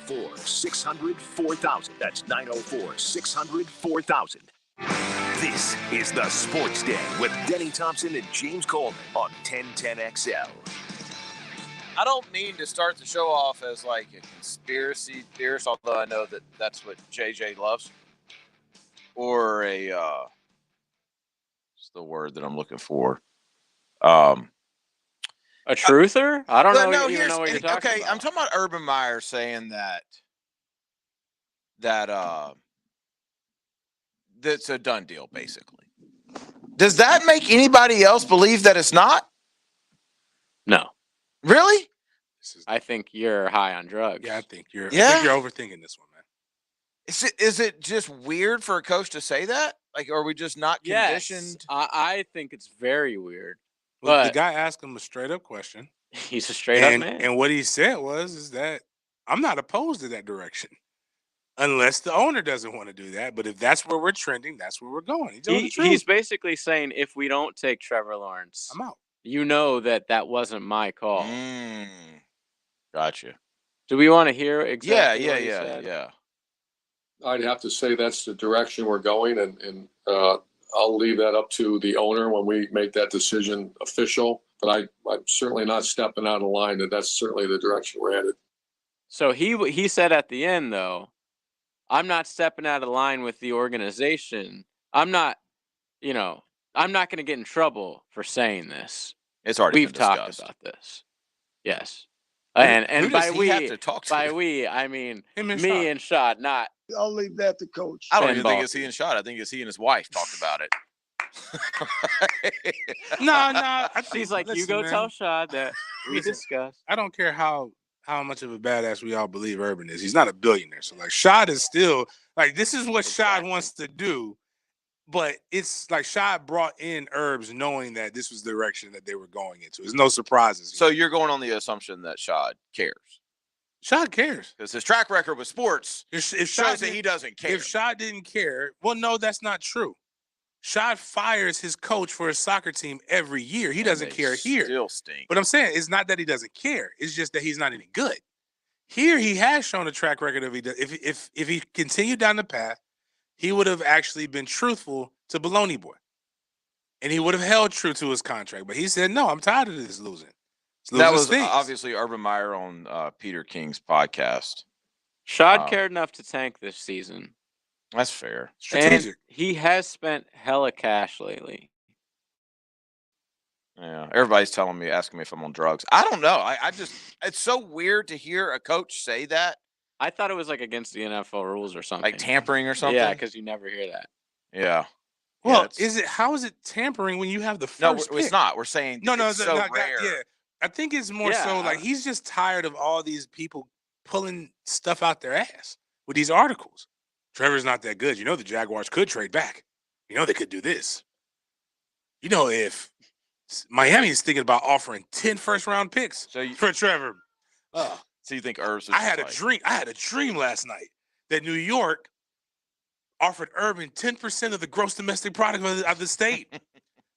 904-600-4000. That's 904-600-4000. This is the Sports Den with Denny Thompson and James Coleman on 1010XL. I don't mean to start the show off as like a conspiracy theorist, although I know that that's what JJ loves. Or a, what's the word that I'm looking for? A truther? I don't know. No, even know what you're talking okay, about. I'm talking about Urban Meyer saying that that's a done deal, basically. Does that make anybody else believe that it's not? No. Really? I think you're high on drugs. Yeah, I think you're overthinking this one, man. Is it just weird for a coach to say that? Like, are we just not conditioned? Yes, I think it's very weird. Well, but the guy asked him a straight up question. He's a straight up man. And what he said is that I'm not opposed to that direction. Unless the owner doesn't want to do that. But if that's where we're trending, that's where we're going. He's basically saying, if we don't take Trevor Lawrence, I'm out. You know that wasn't my call. Gotcha. Do we want to hear exactly what he said? Yeah. I'd have to say that's the direction we're going, and I'll leave that up to the owner when we make that decision official. But I'm certainly not stepping out of line. That's certainly the direction we're headed. So he said at the end, though, I'm not stepping out of line with the organization. I'm not going to get in trouble for saying this. It's already We've talked about this. Yes. And by we, I mean me and Shad, not. I'll leave that to Coach. I don't even think it's he and Shad. I think it's he and his wife talked about it. No. She's like, you go tell Shad that we discussed. I don't care how much of a badass we all believe Urban is. He's not a billionaire. So, like, Shad is still, like, this is what Shad wants to do. But it's like Shad brought in Herbs knowing that this was the direction that they were going into. There's no surprises. So you're going on the assumption that Shad cares. Shad cares. Because his track record with sports shows that he doesn't care. If Shad didn't care, well, no, that's not true. Shad fires his coach for his soccer team every year. He doesn't care here. Still stink. But I'm saying it's not that he doesn't care. It's just that he's not any good. Here, he has shown a track record of if he continued down the path, he would have actually been truthful to Baloney Boy. And he would have held true to his contract. But he said, no, I'm tired of this losing. That was obviously Urban Meyer on Peter King's podcast. Shad cared enough to tank this season. That's fair. Strategic. And he has spent hella cash lately. Yeah. Everybody's asking me if I'm on drugs. I don't know. I just, it's so weird to hear a coach say that. I thought it was like against the NFL rules or something. Like tampering or something? Yeah, because you never hear that. Yeah. Well, how is it tampering when you have the first pick? It's not. We're saying it's so rare. Yeah. I think it's more so like he's just tired of all these people pulling stuff out their ass with these articles. Trevor's not that good. You know the Jaguars could trade back. You know they could do this. You know if Miami is thinking about offering 10 first-round picks for Trevor. So you think Herbs? I had a dream last night that New York offered Urban 10% of the gross domestic product of the state.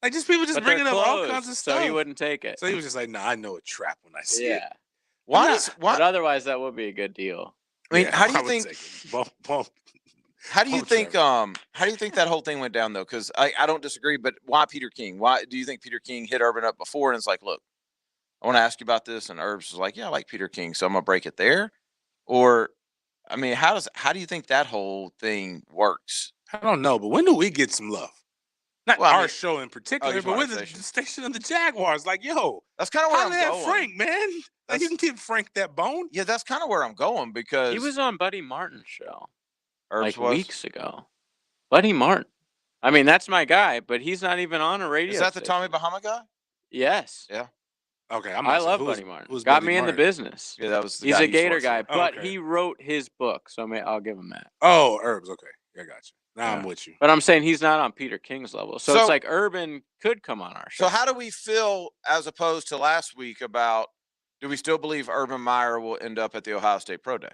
Like, just people just bringing up all kinds of stuff. So he wouldn't take it. So he was just like, "Nah, I know a trap when I see it." Why? But otherwise, that would be a good deal. I mean, how do you think? How do you think? How do you think that whole thing went down though? Because I don't disagree, but why Peter King? Why do you think Peter King hit Urban up before and it's like, look, I want to ask you about this, and Herbs was like, yeah, I like Peter King, so I'm gonna break it there. Or, I mean, how do you think that whole thing works? I don't know, but when do we get some love? Not our show in particular, but with the station of the Jaguars. Like, yo, that's kind of where I'm going. Frank, man. Like, you can give Frank that bone. Yeah, that's kind of where I'm going because he was on Buddy Martin's show weeks ago. Buddy Martin. I mean, that's my guy, but he's not even on a radio. Is that the Tommy Bahama guy? Yes. Yeah. Okay, I love Buddy Martin. Got me in the business. Yeah, that was. He's a Gator guy, but he wrote his book, so I'll give him that. Oh, Herbs. Okay, I got you. Now I'm with you. But I'm saying he's not on Peter King's level, so it's like Urban could come on our show. So how do we feel as opposed to last week about? Do we still believe Urban Meyer will end up at the Ohio State Pro Day?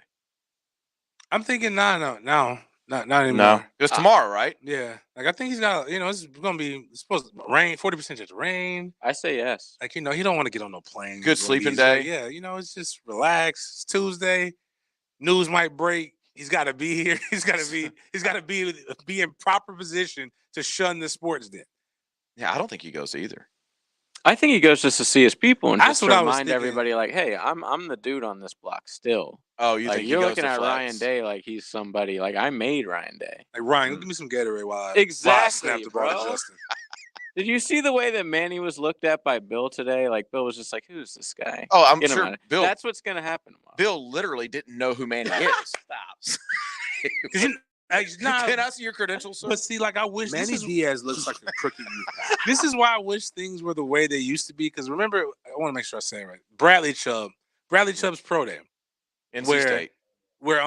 I'm thinking not anymore. No, just tomorrow, right? Yeah, like I think he's got. It's gonna be supposed to rain. 40% chance of rain. I say yes. Like he don't want to get on no plane. Good sleeping day. Yeah, it's just relax. It's Tuesday. News might break. He's got to be here. He's got to be in proper position to shun the sports den. Yeah, I don't think he goes either. I think he goes just to see his people and That's just to what I was remind thinking. everybody, like, hey, I'm the dude on this block still. Oh, you like, think you're he goes looking to at flex? Ryan Day like he's somebody. Like, I made Ryan Day. Like, Ryan, give me some Gatorade while I Exactly, snap the ball to bro. Justin. Did you see the way that Manny was looked at by Bill today? Like, Bill was just like, who's this guy? Oh, I'm Get him sure out of- Bill. That's what's going to happen tomorrow. Bill literally didn't know who Manny is. Stop. Can I see your credentials, sir? But see, like, I wish Manny Diaz looks like a crooked youth. This is why I wish things were the way they used to be. Because remember, I want to make sure I say it right. Bradley Chubb's pro day. NC State. Where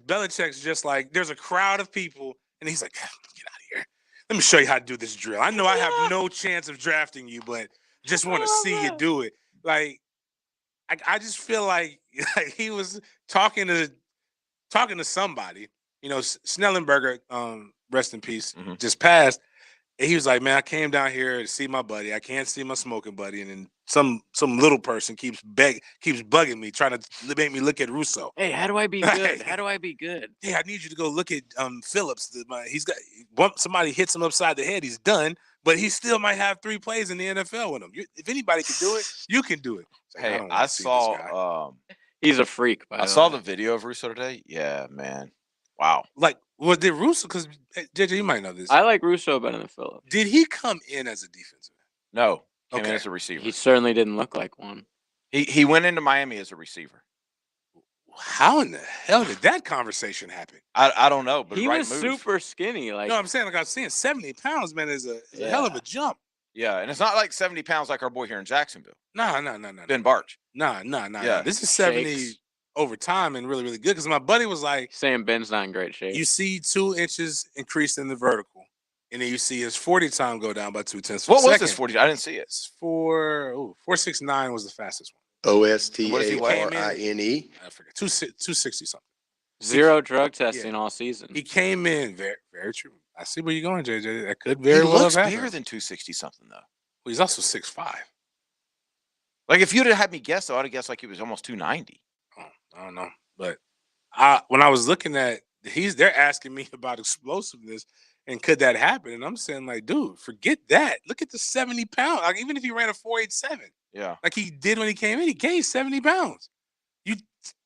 Belichick's just like, there's a crowd of people, and he's like, get out of here. Let me show you how to do this drill. I know I have no chance of drafting you, but just want to see you do it. Like, I just feel like he was talking to somebody. You know, Snellenberger, rest in peace, just passed. And he was like, man, I came down here to see my buddy. I can't see my smoking buddy. And then some little person keeps bugging me, trying to make me look at Russo. Hey, how do I be good? How do I be good? Hey, I need you to go look at Phillips. Somebody hits him upside the head. He's done, but he still might have 3 plays in the NFL with him. If anybody can do it, you can do it. Like, Hey, I saw. He's a freak. I saw the video of Russo today. Yeah, man. Wow. Like, did Russo? Because JJ, you might know this. I like Russo better than Phillips. Did he come in as a defensive end? No, came in as a receiver. He certainly didn't look like one. He went into Miami as a receiver. How in the hell did that conversation happen? I don't know, but he right was move. super skinny. Like, No, I'm saying, like I was saying, 70 pounds, man, is a hell of a jump. Yeah, and it's not like 70 pounds like our boy here in Jacksonville. No. Ben Barch. Nah. Yeah. This is 70 Shakes. over time and really, really good. Because my buddy was like, saying Ben's not in great shape. you see 2 inches increase in the vertical, and then you see his 40 time go down by 0.2. What was this 40? I didn't see it. It's 4.69 was the fastest one. OSTARINE. I forget 260 something. 0 drug testing all season. He came in very, very true. I see where you're going, JJ. That could very well looks have happened. bigger than 260 something though. Well, he's also 6'5". Like if you'd have had me guess, though, I'd have guessed like he was almost 290. I don't know, but when I was looking at, they're asking me about explosiveness and could that happen, and I'm saying like, dude, forget that. Look at the 70 pounds. Like even if he ran a 4.87, yeah, like he did when he came in, he gained 70 pounds. You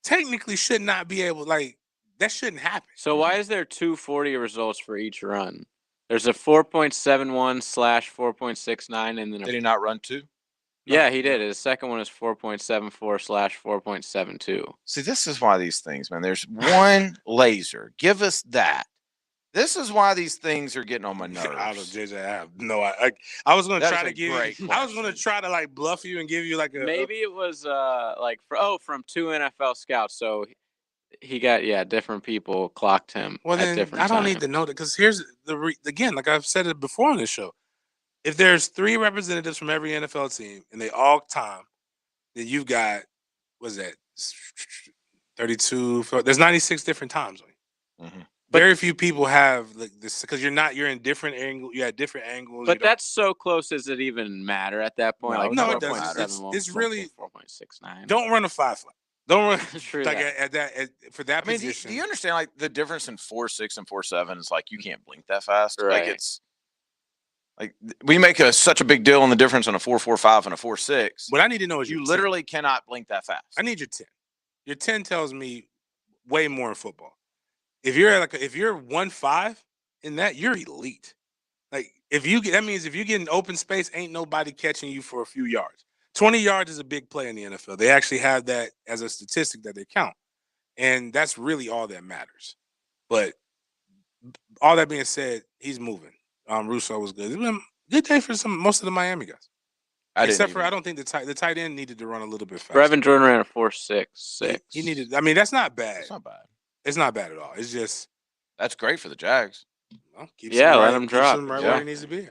technically should not be able, like, that shouldn't happen. So why is there 240 results for each run? There's a 4.71/4.69, and then did he not run 2? Yeah, he did. His second one is 4.74/4.72. See, this is why these things, man. There's one laser. Give us that. This is why these things are getting on my nerves. I don't know, JJ. I have no idea. I was going to try to give you. I was going to try to like bluff you and give you like a. Maybe it was from 2 NFL scouts. So he got different people clocked him. Well, then I don't need to know that because here's again, like I've said it before on this show. If there's 3 representatives from every NFL team and they all time, then you've got, what's that, 32? There's 96 different times. Mm-hmm. Very few people have like this because you're in different angles. You had different angles. But that's so close. Does it even matter at that point? No, it doesn't. It's really 4.69. Don't run a 5 flat. Don't run True like that. for that position. Do you understand like the difference in 4.6 and 4.7 is like you can't blink that fast. Right. Like it's like we make such a big deal on the difference on a 4.45 and a 4.6. What I need to know is you literally cannot blink that fast. I need your 10. Your 10 tells me way more in football. If you're 1.5 in that, you're elite. Like that means if you get in open space, ain't nobody catching you for a few yards. 20 yards is a big play in the NFL. They actually have that as a statistic that they count. And that's really all that matters. But all that being said, he's moving. Russo was good. It's been a good day for most of the Miami guys. I don't think the tight end needed to run a little bit faster. Brevin Jordan ran a 4.66. He needed. I mean, that's not bad. It's not bad. It's not bad at all. It's just that's great for the Jags. Let him drop. Where he needs to be.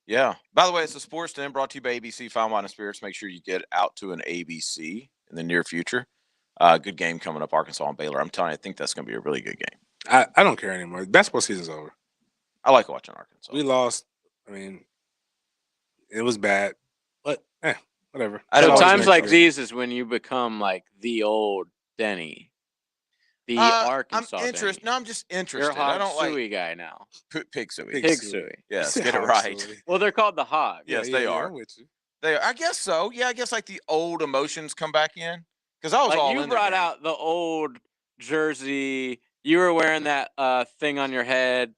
Yeah. By the way, it's the Sports Den brought to you by ABC Fine Wine and Spirits. Make sure you get out to an ABC in the near future. Good game coming up, Arkansas and Baylor. I'm telling you, I think that's going to be a really good game. I don't care anymore. Basketball season's over. I like watching Arkansas. We lost. I mean, it was bad, but whatever. So times like these is when you become like the old Denny. The Arkansas. I'm interested. Denny. No, I'm just interested. You're a hog I don't suey guy now. pig suey. Pig suey. Yes, get it right. Well, they're called the hogs. Yes, they are. They are. I guess so. Yeah, I guess like the old emotions come back in because I was like all you in brought there, out the old jersey. You were wearing that thing on your head.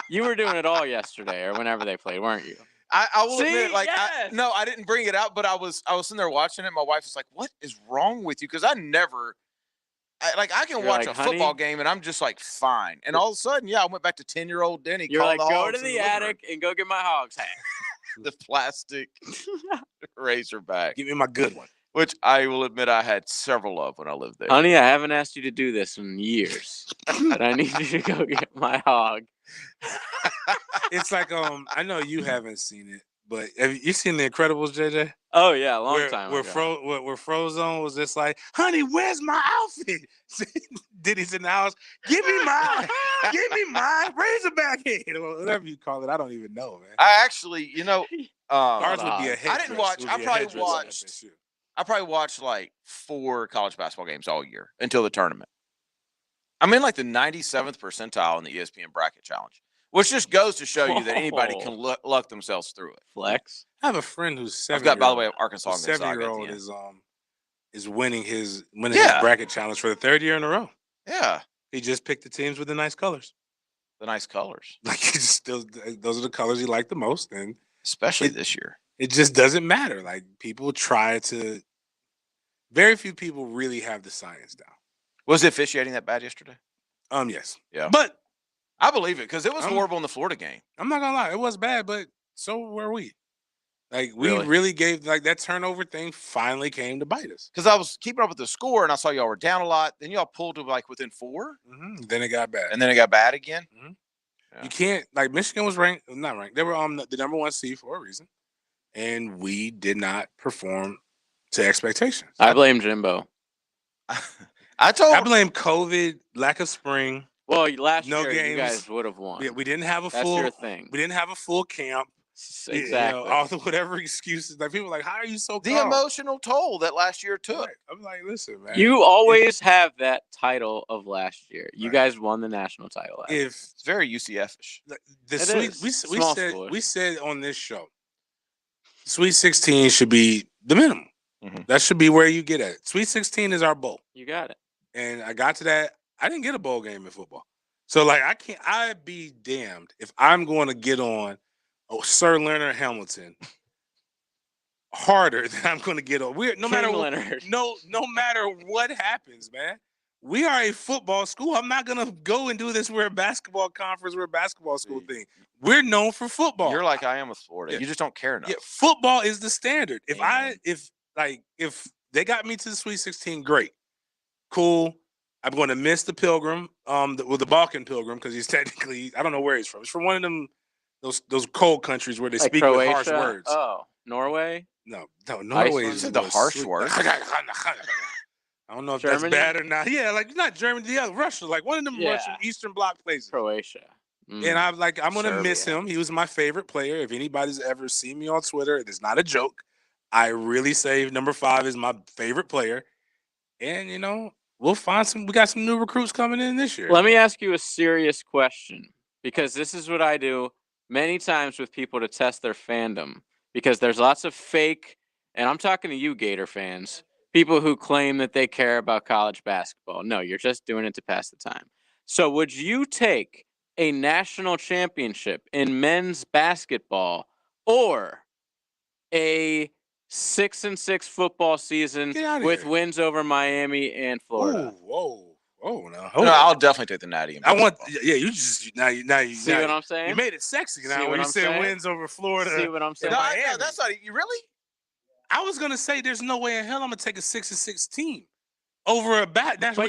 You were doing it all yesterday or whenever they played, weren't you? I will admit, like, yes. I didn't bring it out, but I was sitting there watching it. My wife was like, "What is wrong with you?" Because I can watch a football game and I'm just like fine, and all of a sudden, I went back to 10-year-old Denny. You're like, the go hogs to the attic and go get my hogs hat. The plastic Razorback. Give me my good one. Which I will admit I had several of when I lived there. Honey, I haven't asked you to do this in years, but I need you to go get my hog. It's like I know you haven't seen it, but have you seen The Incredibles, JJ? Oh yeah, a long time ago. Where Frozone was just like, "Honey, where's my outfit?" Diddy's in the house. Give me my Razorback head, or whatever you call it. I don't even know, man. I actually, Ours would be a headdress. I didn't watch. I probably watched like 4 college basketball games all year until the tournament. I'm in like the 97th percentile in the ESPN bracket challenge, which just goes to show you that anybody can luck themselves through it. Flex. I have a friend who's 7. I've got, by the way, Arkansas. 7-year-old is winning his bracket challenge for the 3rd year in a row. Yeah, he just picked the teams with the nice colors. The nice colors. Like those are the colors he liked the most, and especially this year. It just doesn't matter. Like people try to. Very few people really have the science down. Was the officiating that bad yesterday? Yes. Yeah. But I believe it because it was horrible in the Florida game. I'm not gonna lie, it was bad, but so were we. Like we really gave that turnover thing finally came to bite us. Because I was keeping up with the score and I saw y'all were down a lot. Then y'all pulled to like within 4. Mm-hmm. Then it got bad. And then it got bad again. Mm-hmm. Yeah. You can't Michigan was not ranked. They were on the number 1 seed for a reason, and we did not perform to expectations. I blame Jimbo. I blame COVID, lack of spring. Well, last year games. You guys would have won. Yeah, we didn't have That's your thing. We didn't have a full camp. Exactly. All the whatever excuses. Like people are like, how are you so calm? The emotional toll that last year took. Right. I'm like, listen, man. You always have that title of last year. You guys won the national title. It's very UCF-ish. We said on this show, Sweet 16 should be the minimum. Mm-hmm. That should be where you get at it. Sweet 16 is our bowl. You got it. And I got to that. I didn't get a bowl game in football. So I'd be damned if I'm going to get on Sir Leonard Hamilton harder than I'm going to get on. No matter what happens, man. We are a football school. I'm not going to go and do this. We're a basketball conference. We're a basketball school thing. We're known for football. You're like I am with Florida. Yeah. You just don't care enough. Yeah, football is the standard. If they got me to the Sweet 16, great. Cool. I'm going to miss the Pilgrim, the Balkan Pilgrim, because he's technically, I don't know where he's from. He's from one of them, those cold countries where they speak with harsh words. Oh, Norway? No, Norway is the harsh words. I don't know if Germany? That's bad or not. Yeah, like not Germany, the other Russia, like one of them Russian Eastern Bloc places. Croatia. And I'm going to miss him. He was my favorite player. If anybody's ever seen me on Twitter, it is not a joke. I really say number 5 is my favorite player. And, we'll find we got some new recruits coming in this year. Let me ask you a serious question, because this is what I do many times with people to test their fandom, because there's lots of fake, and I'm talking to you Gator fans, people who claim that they care about college basketball. No, you're just doing it to pass the time. So would you take a national championship in men's basketball or a 6-6 football season with wins over Miami and Florida? Whoa, no. I'll definitely take the Natty. You see what I'm saying? You made it sexy now when you said wins over Florida. See what I'm saying? No, that's not you really. I was gonna say there's no way in hell I'm gonna take a 6-6 team over a national.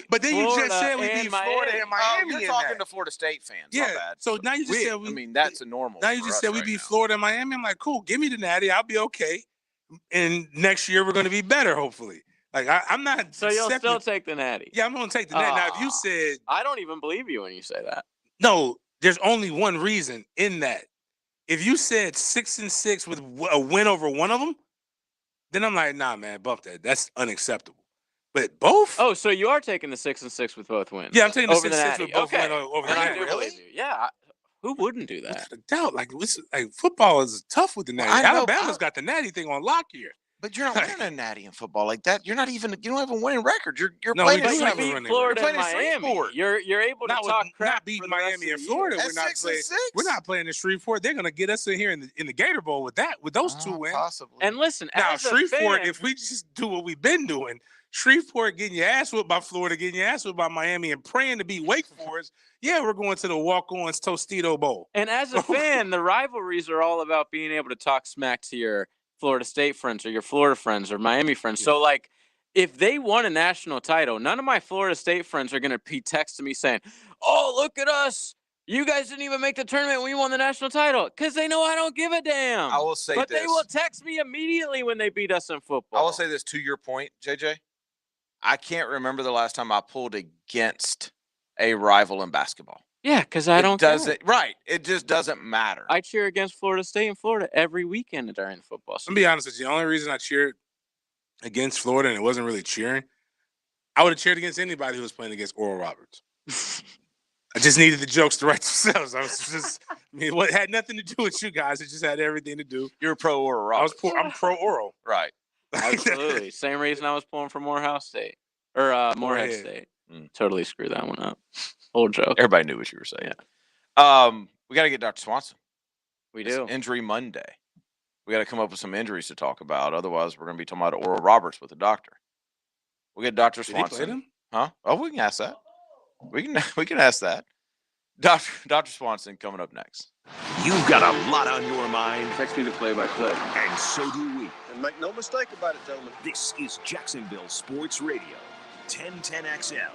But then you just said we beat Florida and Miami. You're talking to Florida State fans. Yeah. My bad. So now you just said we. I mean, that's a normal. Now you just said we beat Florida and Miami. I'm like, cool. Give me the Natty. I'll be okay. And next year we're gonna be better, hopefully. Like I'm not. So you'll still take the Natty? Yeah, I'm gonna take the Natty. Now, if you said, I don't even believe you when you say that. No, there's only one reason in that. If you said 6-6 with a win over one of them, then I'm like, nah, man, bump that. That's unacceptable. But both? Oh, so you are taking the 6-6 with both wins? Yeah, I'm taking the over 6-6 with both wins over the Natty. Natty. Really? Yeah. Who wouldn't do that? Without a doubt. Like football is tough with the Natty. Well, Alabama's got the Natty thing on lock here. But you're not winning a Natty in football like that. You don't have a winning record. You're No, playing we in do have a Shreveport. running Florida record. and You're playing in Miami. Shreveport. You're able to talk crap. Not beating Miami and Florida. We're not playing. We're not playing in Shreveport. They're gonna get us in here in the Gator Bowl with those two wins. Possibly. And listen, Now as Shreveport, a fan, if we just do what we've been doing, Shreveport getting your ass whipped by Florida, getting your ass whipped by Miami, and praying to beat Wake Forest. Yeah, we're going to the Walk-On's Tostito Bowl. and as a fan, the rivalries are all about being able to talk smack to your Florida State friends or your Florida friends or Miami friends. Yeah. So, like, if they won a national title, none of my Florida State friends are going to be texting me saying, "Oh, look at us. You guys didn't even make the tournament when you won the national title," because they know I don't give a damn. I will say but this. they will text me immediately when they beat us in football. I will say this to your point, JJ. I can't remember the last time I pulled against a rival in basketball. Yeah, because I don't care. Right. It just doesn't matter. I cheer against Florida State and Florida every weekend during the football season. I'm gonna be honest with you. The only reason I cheered against Florida, and it wasn't really cheering, I would have cheered against anybody who was playing against Oral Roberts. I just needed the jokes to write themselves. It had nothing to do with you guys. It just had everything to do. You're pro Oral Roberts. I'm pro Oral. Right. Absolutely. Same reason I was pulling for Morehouse State. Or Morehead State. Totally screwed that one up. Old joke. Everybody knew what you were saying. We got to get Dr. Swanson. We It's do. Injury Monday. We got to come up with some injuries to talk about. Otherwise, we're going to be talking about Oral Roberts with the doctor. We'll get Dr. Did he Swanson. play them? Huh? Oh, we can ask that. We can ask that. Dr. Swanson coming up next. You've got a lot on your mind, Text me the play-by-play. and so do we. And make no mistake about it, gentlemen. This is Jacksonville Sports Radio, 1010XL.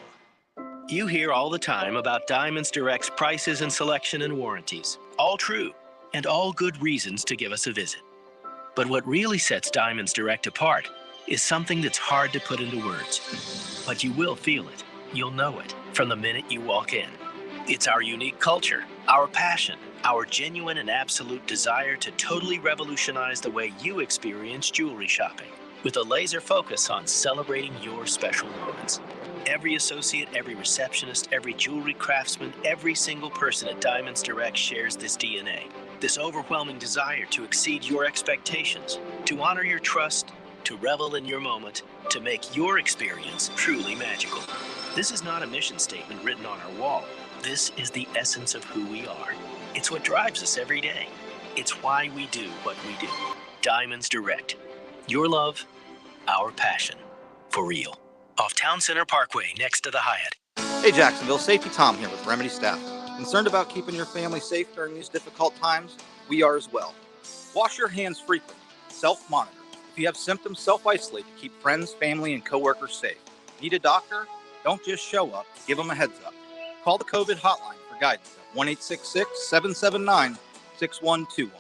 You hear all the time about Diamonds Direct's prices and selection and warranties. All true, and all good reasons to give us a visit. But what really sets Diamonds Direct apart is something that's hard to put into words. But you will feel it. You'll know it from the minute you walk in. It's our unique culture, our passion, our genuine and absolute desire to totally revolutionize the way you experience jewelry shopping, with a laser focus on celebrating your special moments. Every associate, every receptionist, every jewelry craftsman, every single person at Diamonds Direct shares this DNA, this overwhelming desire to exceed your expectations, to honor your trust, to revel in your moment, to make your experience truly magical. This is not a mission statement written on our wall. This is the essence of who we are. It's what drives us every day. It's why we do what we do. Diamonds Direct. Your love, our passion. For real. Off Town Center Parkway, next to the Hyatt. Hey Jacksonville, Safety Tom here with Remedy Staff. Concerned about keeping your family safe during these difficult times? We are as well. Wash your hands frequently. Self-monitor. If you have symptoms, self-isolate to keep friends, family, and coworkers safe. Need a doctor? Don't just show up. Give them a heads up. Call the COVID hotline for guidance at 1-866-779-6121.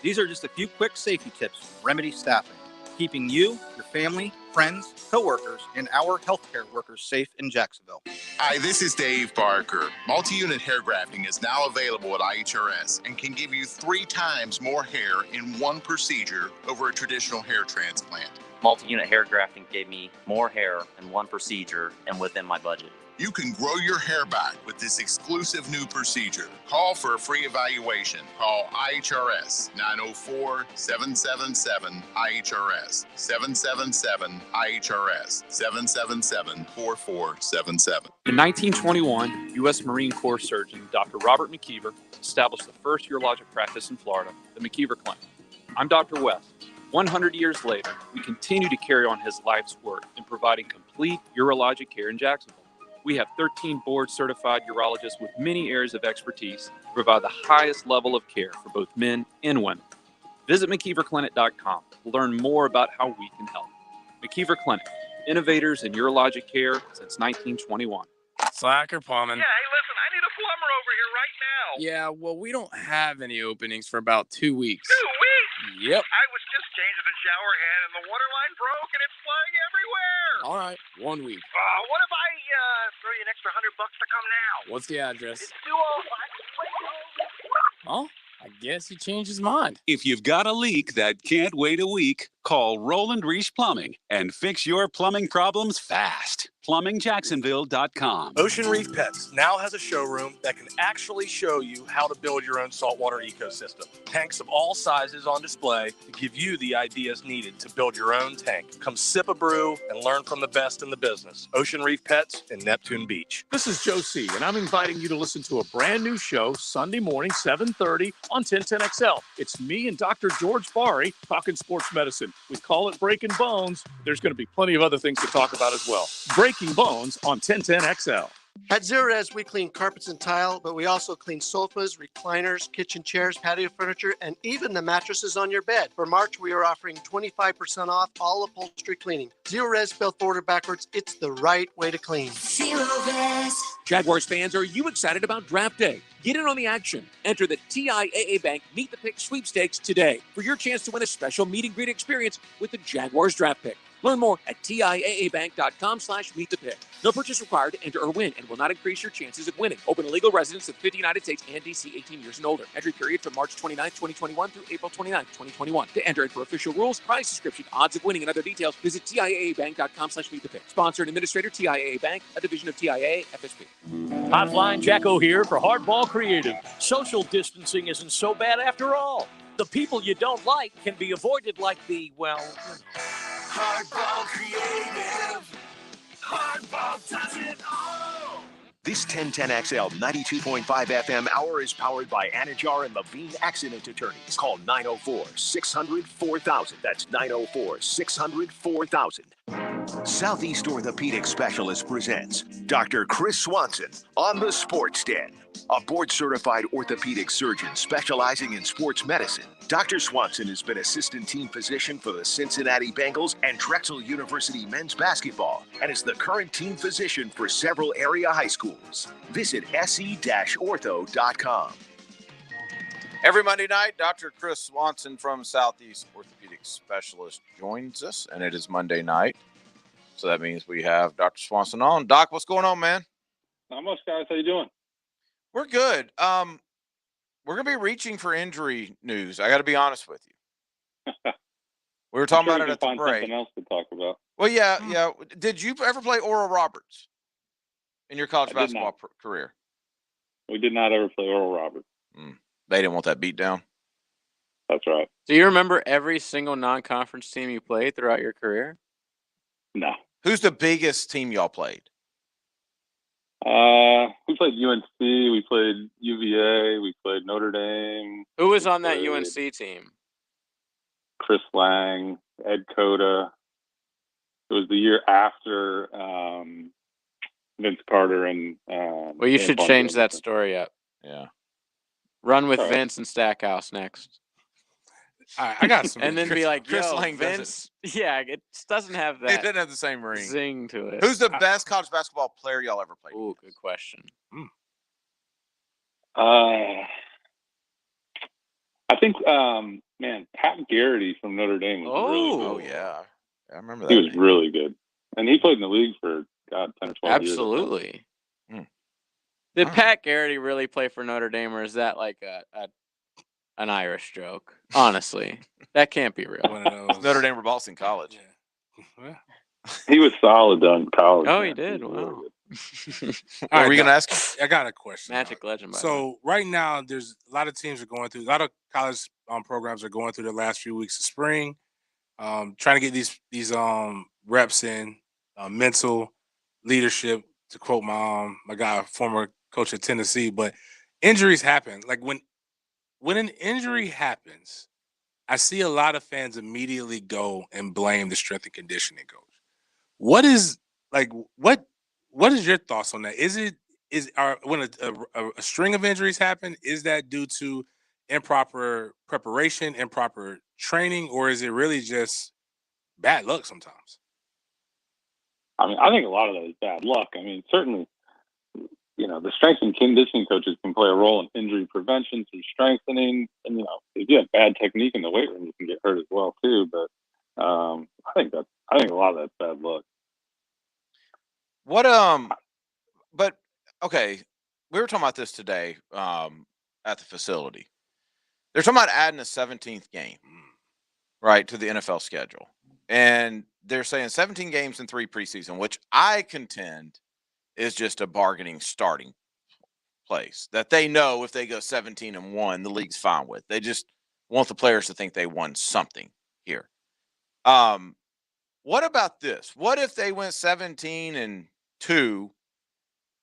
These are just a few quick safety tips from Remedy Staffing, keeping you, your family, friends, coworkers, and our healthcare workers safe in Jacksonville. Hi, this is Dave Barker. Multi-unit hair grafting is now available at IHRS and can give you 3 times more hair in one procedure over a traditional hair transplant. Multi-unit hair grafting gave me more hair in one procedure and within my budget. You can grow your hair back with this exclusive new procedure. Call for a free evaluation. Call IHRS 904-777-IHRS 777-IHRS 777-4477. In 1921, U.S. Marine Corps surgeon Dr. Robert McKeever established the first urologic practice in Florida, the McKeever Clinic. I'm Dr. West. 100 years later, we continue to carry on his life's work in providing complete urologic care in Jacksonville. We have 13 board-certified urologists with many areas of expertise to provide the highest level of care for both men and women. Visit McKeeverClinic.com to learn more about how we can help. McKeever Clinic, innovators in urologic care since 1921. Slacker plumbing. Yeah, hey, listen, I need a plumber over here right now. Yeah, well, we don't have any openings for about 2 weeks. 2 weeks? Yep. I was just changing the shower head and the water line broke and it's flying everywhere. All right, 1 week. What if I throw you an extra $100 to come now? What's the address? It's 205. Huh? I guess he changed his mind. If you've got a leak that can't wait a week, call Roland Reich Plumbing and fix your plumbing problems fast. PlumbingJacksonville.com. Ocean Reef Pets now has a showroom that can actually show you how to build your own saltwater ecosystem. Tanks of all sizes on display to give you the ideas needed to build your own tank. Come sip a brew and learn from the best in the business. Ocean Reef Pets in Neptune Beach. This is Joe C., and I'm inviting you to listen to a brand new show Sunday morning, 7:30 on 1010XL. It's me and Dr. George Farry talking sports medicine. We call it Breaking Bones. There's going to be plenty of other things to talk about as well. Breaking Bones on 1010XL. At Zerez, we clean carpets and tile, but we also clean sofas, recliners, kitchen chairs, patio furniture, and even the mattresses on your bed. For March, we are offering 25% off all upholstery cleaning. Zerez spelled forward backwards. It's the right way to clean. Zerez. Jaguars fans, are you excited about draft day? Get in on the action. Enter the TIAA Bank Meet the Pick sweepstakes today for your chance to win a special meet and greet experience with the Jaguars draft pick. Learn more at TIAABank.com/meetthepick. No purchase required to enter or win and will not increase your chances of winning. Open to legal residents of 50 United States and DC 18 years and older. Entry period from March 29, 2021 through April 29, 2021. To enter and for official rules, prize description, odds of winning, and other details, visit TIAABank.com/meetthepick. Sponsor and administrator, TIAA Bank, a division of TIAA FSP. Hotline Jacko here for Hardball Creative. Social distancing isn't so bad after all. The people you don't like can be avoided like the, well... Hardball Creative. Hardball does it all. This 1010XL 92.5 FM hour is powered by Ncaa and Levine Accident Attorneys. Call 904-600-4000. That's 904-600-4000. Southeast Orthopedic Specialist presents Dr. Chris Swanson on the Sports Den. A board-certified orthopedic surgeon specializing in sports medicine, Dr. Swanson has been assistant team physician for the Cincinnati Bengals and Drexel University men's basketball and is the current team physician for several area high schools. Visit se-ortho.com. Every Monday night, Dr. Chris Swanson from Southeast Orthopedic Specialist joins us, and it is Monday night. So that means we have Dr. Swanson on. Doc, what's going on, man? Not much, guys. How you doing? We're good. We're going to be reaching for injury news. I got to be honest with you. We were talking about it at the break. Something else to talk about. Well, yeah. Did you ever play Oral Roberts in your college basketball career? We did not ever play Oral Roberts. They didn't want that beat down. That's right. Do you remember every single non-conference team you played throughout your career? No. Who's the biggest team y'all played? We played UNC, we played UVA, we played Notre Dame. Who was on that UNC team? Chris Lang, Ed Cota. It was the year after Vince Carter and well, you should change that story up. Yeah. Run with Vince and Stackhouse next. All right, I got some. And then be like, Chris yo, Lang Vince. Yeah, it doesn't have that. It doesn't have the same ring. Zing to it. Who's the best college basketball player y'all ever played? Ooh, good question. I think, Pat Garrity from Notre Dame was really good. Oh, yeah. I remember that. He was really good. And he played in the league for, 10 or 12 years. Absolutely. Did Pat Garrity really play for Notre Dame, or is that like an Irish joke? Honestly, that can't be real. Notre Dame or Boston College. Yeah. He was solid in college. Oh, he did. Wow. All What right, were you going to Doc, ask? I got a question. Magic legend. So right now, there's a lot of teams are going through. A lot of college programs are going through the last few weeks of spring, trying to get these reps in, mental leadership. To quote my guy, former coach at Tennessee, but injuries happen. Like when an injury happens, I see a lot of fans immediately go and blame the strength and conditioning coach. What is your thoughts on that? When a string of injuries happen, is that due to improper preparation, improper training, or is it really just bad luck sometimes? I mean, I think a lot of that is bad luck. I mean, certainly, the strength and conditioning coaches can play a role in injury prevention through strengthening. And, if you have bad technique in the weight room, you can get hurt as well, too. But I think a lot of that's bad luck. But okay, we were talking about this today at the facility. They're talking about adding a 17th game, right, to the NFL schedule. And they're saying 17 games in 3 preseason, which I contend is just a bargaining starting place that they know if they go 17-1, the league's fine with. They just want the players to think they won something here. What about this? What if they went 17-2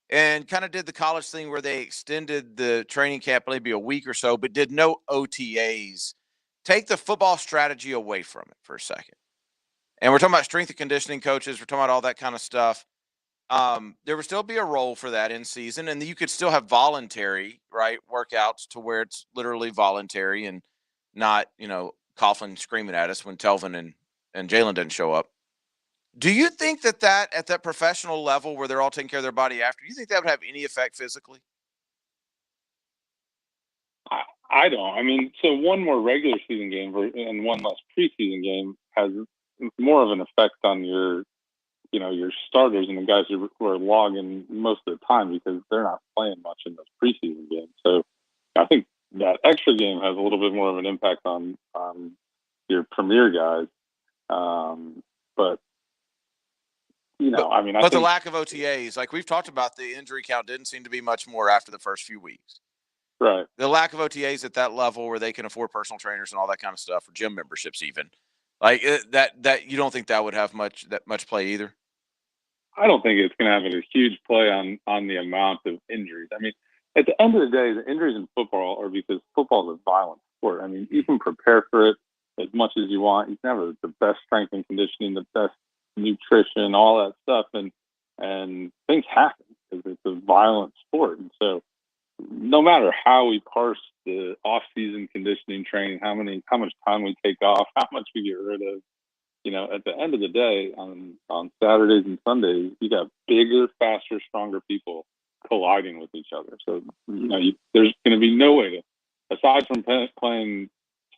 and kind of did the college thing where they extended the training camp maybe a week or so, but did no OTAs? Take the football strategy away from it for a second. And we're talking about strength and conditioning coaches. We're talking about all that kind of stuff. There would still be a role for that in season, and you could still have voluntary, right, workouts to where it's literally voluntary and not, Coughlin screaming at us when Telvin and Jalen didn't show up. Do you think that at that professional level where they're all taking care of their body after, do you think that would have any effect physically? I don't. I mean, so one more regular season game and one less preseason game has more of an effect on your starters and the guys who are logging most of the time because they're not playing much in those preseason games. So I think that extra game has a little bit more of an impact on your premier guys. But the lack of OTAs, like we've talked about, the injury count didn't seem to be much more after the first few weeks. Right. The lack of OTAs at that level where they can afford personal trainers and all that kind of stuff, or gym memberships even, like that you don't think that would have much play either? I don't think it's going to have a huge play on the amount of injuries. I mean, at the end of the day, the injuries in football are because football is a violent sport. I mean, you can prepare for it as much as you want. You can have the best strength and conditioning, the best nutrition, all that stuff, and things happen because it's a violent sport. And so no matter how we parse the off-season conditioning training, how much time we take off, how much we get rid of, at the end of the day, on Saturdays and Sundays, you got bigger, faster, stronger people colliding with each other. So, there's going to be no way to, aside from playing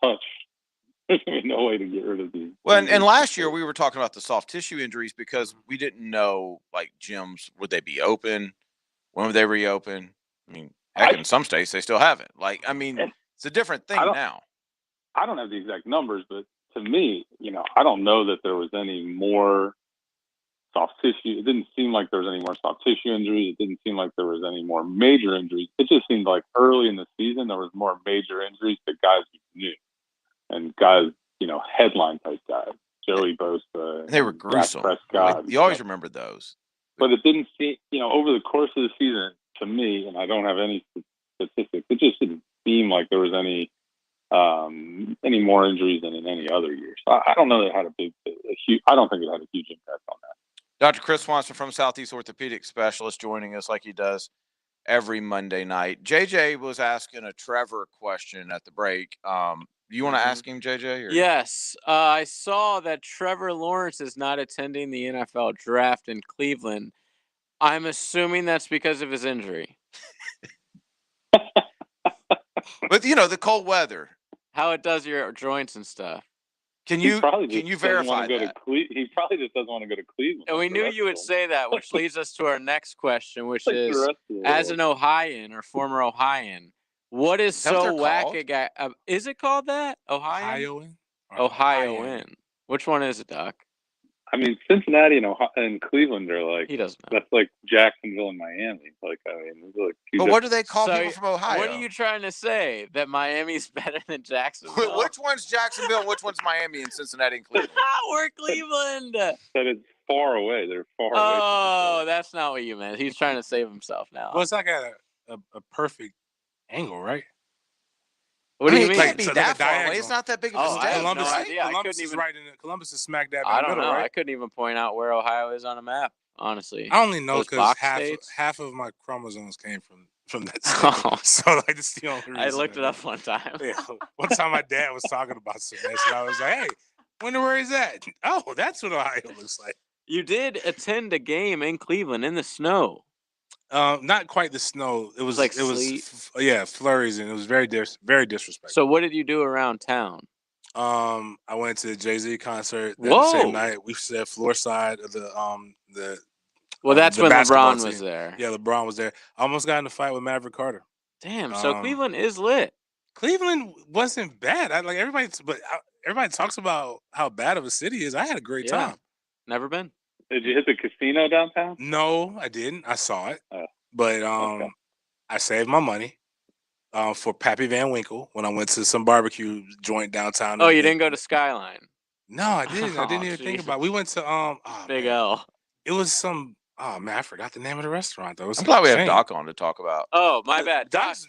touch, there's going to be no way to get rid of these. Well, and last year we were talking about the soft tissue injuries because we didn't know, like, gyms, would they be open? When would they reopen? I mean, heck, in some states they still haven't. Like, I mean, it's a different thing now. I don't have the exact numbers, but to me, I don't know that there was any more soft tissue. It didn't seem like there was any more soft tissue injuries. It didn't seem like there was any more major injuries. It just seemed like early in the season there was more major injuries to guys we knew and guys, headline type guys. Joey Bosa. They were gruesome. Like, you always remember those. But it didn't seem, over the course of the season, to me, and I don't have any statistics, it just didn't seem like there was any more injuries than in any other year. So I don't know that it had I don't think it had a huge impact on that. Dr. Chris Swanson from Southeast Orthopedic Specialist joining us like he does every Monday night. JJ was asking a Trevor question at the break. Do you want to ask him, JJ? Or? Yes. I saw that Trevor Lawrence is not attending the NFL draft in Cleveland. I'm assuming that's because of his injury. But, the cold weather. How it does your joints and stuff. Can you verify that? He probably just doesn't want to go to Cleveland. And we knew you would say that, which leads us to our next question, which is, as an Ohioan or former Ohioan, what is so whack a guy? Is it called that? Ohioan? Ohioan. Which one is it, Doc? I mean, Cincinnati and Cleveland are like, he doesn't know. That's like Jacksonville and Miami. Like, I mean, but what do they call people from Ohio? What are you trying to say? That Miami's better than Jacksonville? Which one's Jacksonville and which one's Miami and Cincinnati and Cleveland? We're Cleveland. That it's far away. They're far away. Oh, that's not what you meant. He's trying to save himself now. Well, it's like a perfect angle, right? What do you mean? It can't be that far away. It's not that big of a step. Columbus is smack dab in I the don't middle, know. right? I couldn't even point out where Ohio is on a map, honestly. I only know because states? half of my chromosomes came from that state. So like that's the only reason. I looked it up one time. Yeah. One time my dad was talking about some mess, and I was like, "Hey, wonder where he's at." Oh, that's what Ohio looks like. You did attend a game in Cleveland in the snow. Not quite the snow. It was like sleet. Flurries, and it was very disrespectful. So what did you do around town? I went to the Jay-Z concert that same night. We sat floor side of the Well, that's when LeBron was there. Yeah, LeBron was there. I almost got in a fight with Maverick Carter. Damn, so Cleveland is lit. Cleveland wasn't bad. Everybody talks about how bad of a city it is. I had a great time. Never been. Did you hit the casino downtown? No, I didn't. I saw it, but Okay. I saved my money for Pappy Van Winkle when I went to some barbecue joint downtown. Oh, you didn't go to Skyline? No, I didn't. I didn't Oh, even think geez. about it. We went to Big L. It was some. Oh man, I forgot the name of the restaurant though. I'm glad we have Doc on to talk about. Oh, my bad. Doc's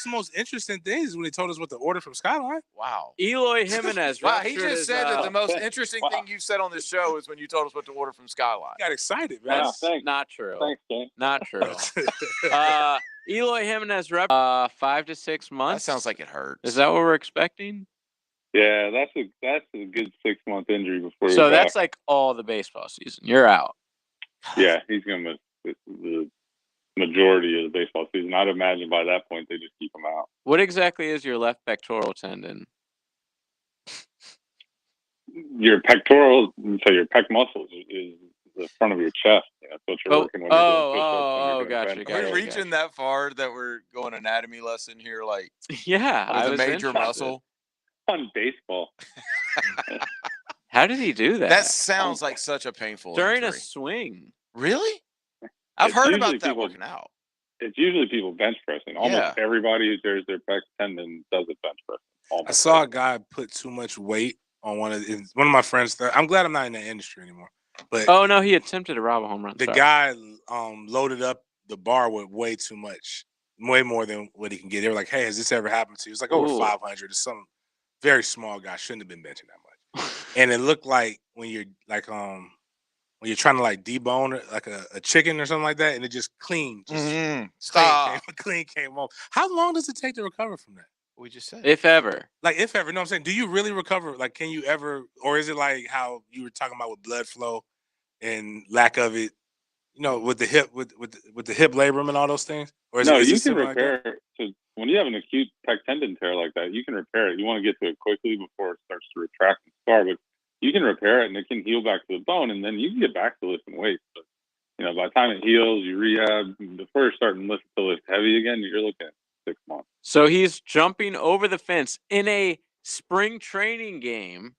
most interesting thing is when he told us what to order from Skyline. Wow. Eloy Jimenez. Wow, he ruptured just his, said that the most interesting thing you've said on this show is when you told us what to order from Skyline. Got excited, man. That's not true. Thanks, Jane. Not true. Eloy Jimenez, 5 to 6 months. That sounds like it hurts. Is that what we're expecting? Yeah, that's a good 6-month injury before. So that's like all the baseball season. You're out. Yeah, he's going to miss the majority of the baseball season. I'd imagine by that point they just keep him out. What exactly is your left pectoral tendon? Your pectoral, so your pec muscles is the front of your chest. That's what you're working with. Gotcha. Are we reaching that far that we're going anatomy lesson here? Like, yeah, the major muscle on baseball. How did he do that? That sounds like such a painful during injury. a swing. Really? I've heard about that working out. It's usually people bench pressing. Almost everybody who tears their pec tendon does a bench press. I saw a guy put too much weight on one of my friends. I'm glad I'm not in the industry anymore. But oh no, he attempted to rob a home run. The guy loaded up the bar with way too much, way more than what he can get. They were like, "Hey, has this ever happened to you?" It's like over 500. It's some very small guy. Shouldn't have been benching that much. And it looked like when you're like when you're trying to like debone like a chicken or something like that, and it just clean, clean came off. How long does it take to recover from that? We just said, if ever. Like if ever. No, I'm saying, do you really recover? Like, can you ever, or is it like how you were talking about with blood flow and lack of it? You know, with the hip, with the hip labrum and all those things. Or is you can repair. So when you have an acute pec tendon tear like that, you can repair it. You want to get to it quickly before it starts to retract and scar, but you can repair it and it can heal back to the bone, and then you can get back to lifting weights. But by the time it heals, you rehab. Before you're starting to lift heavy again, you're looking at 6 months. So he's jumping over the fence in a spring training game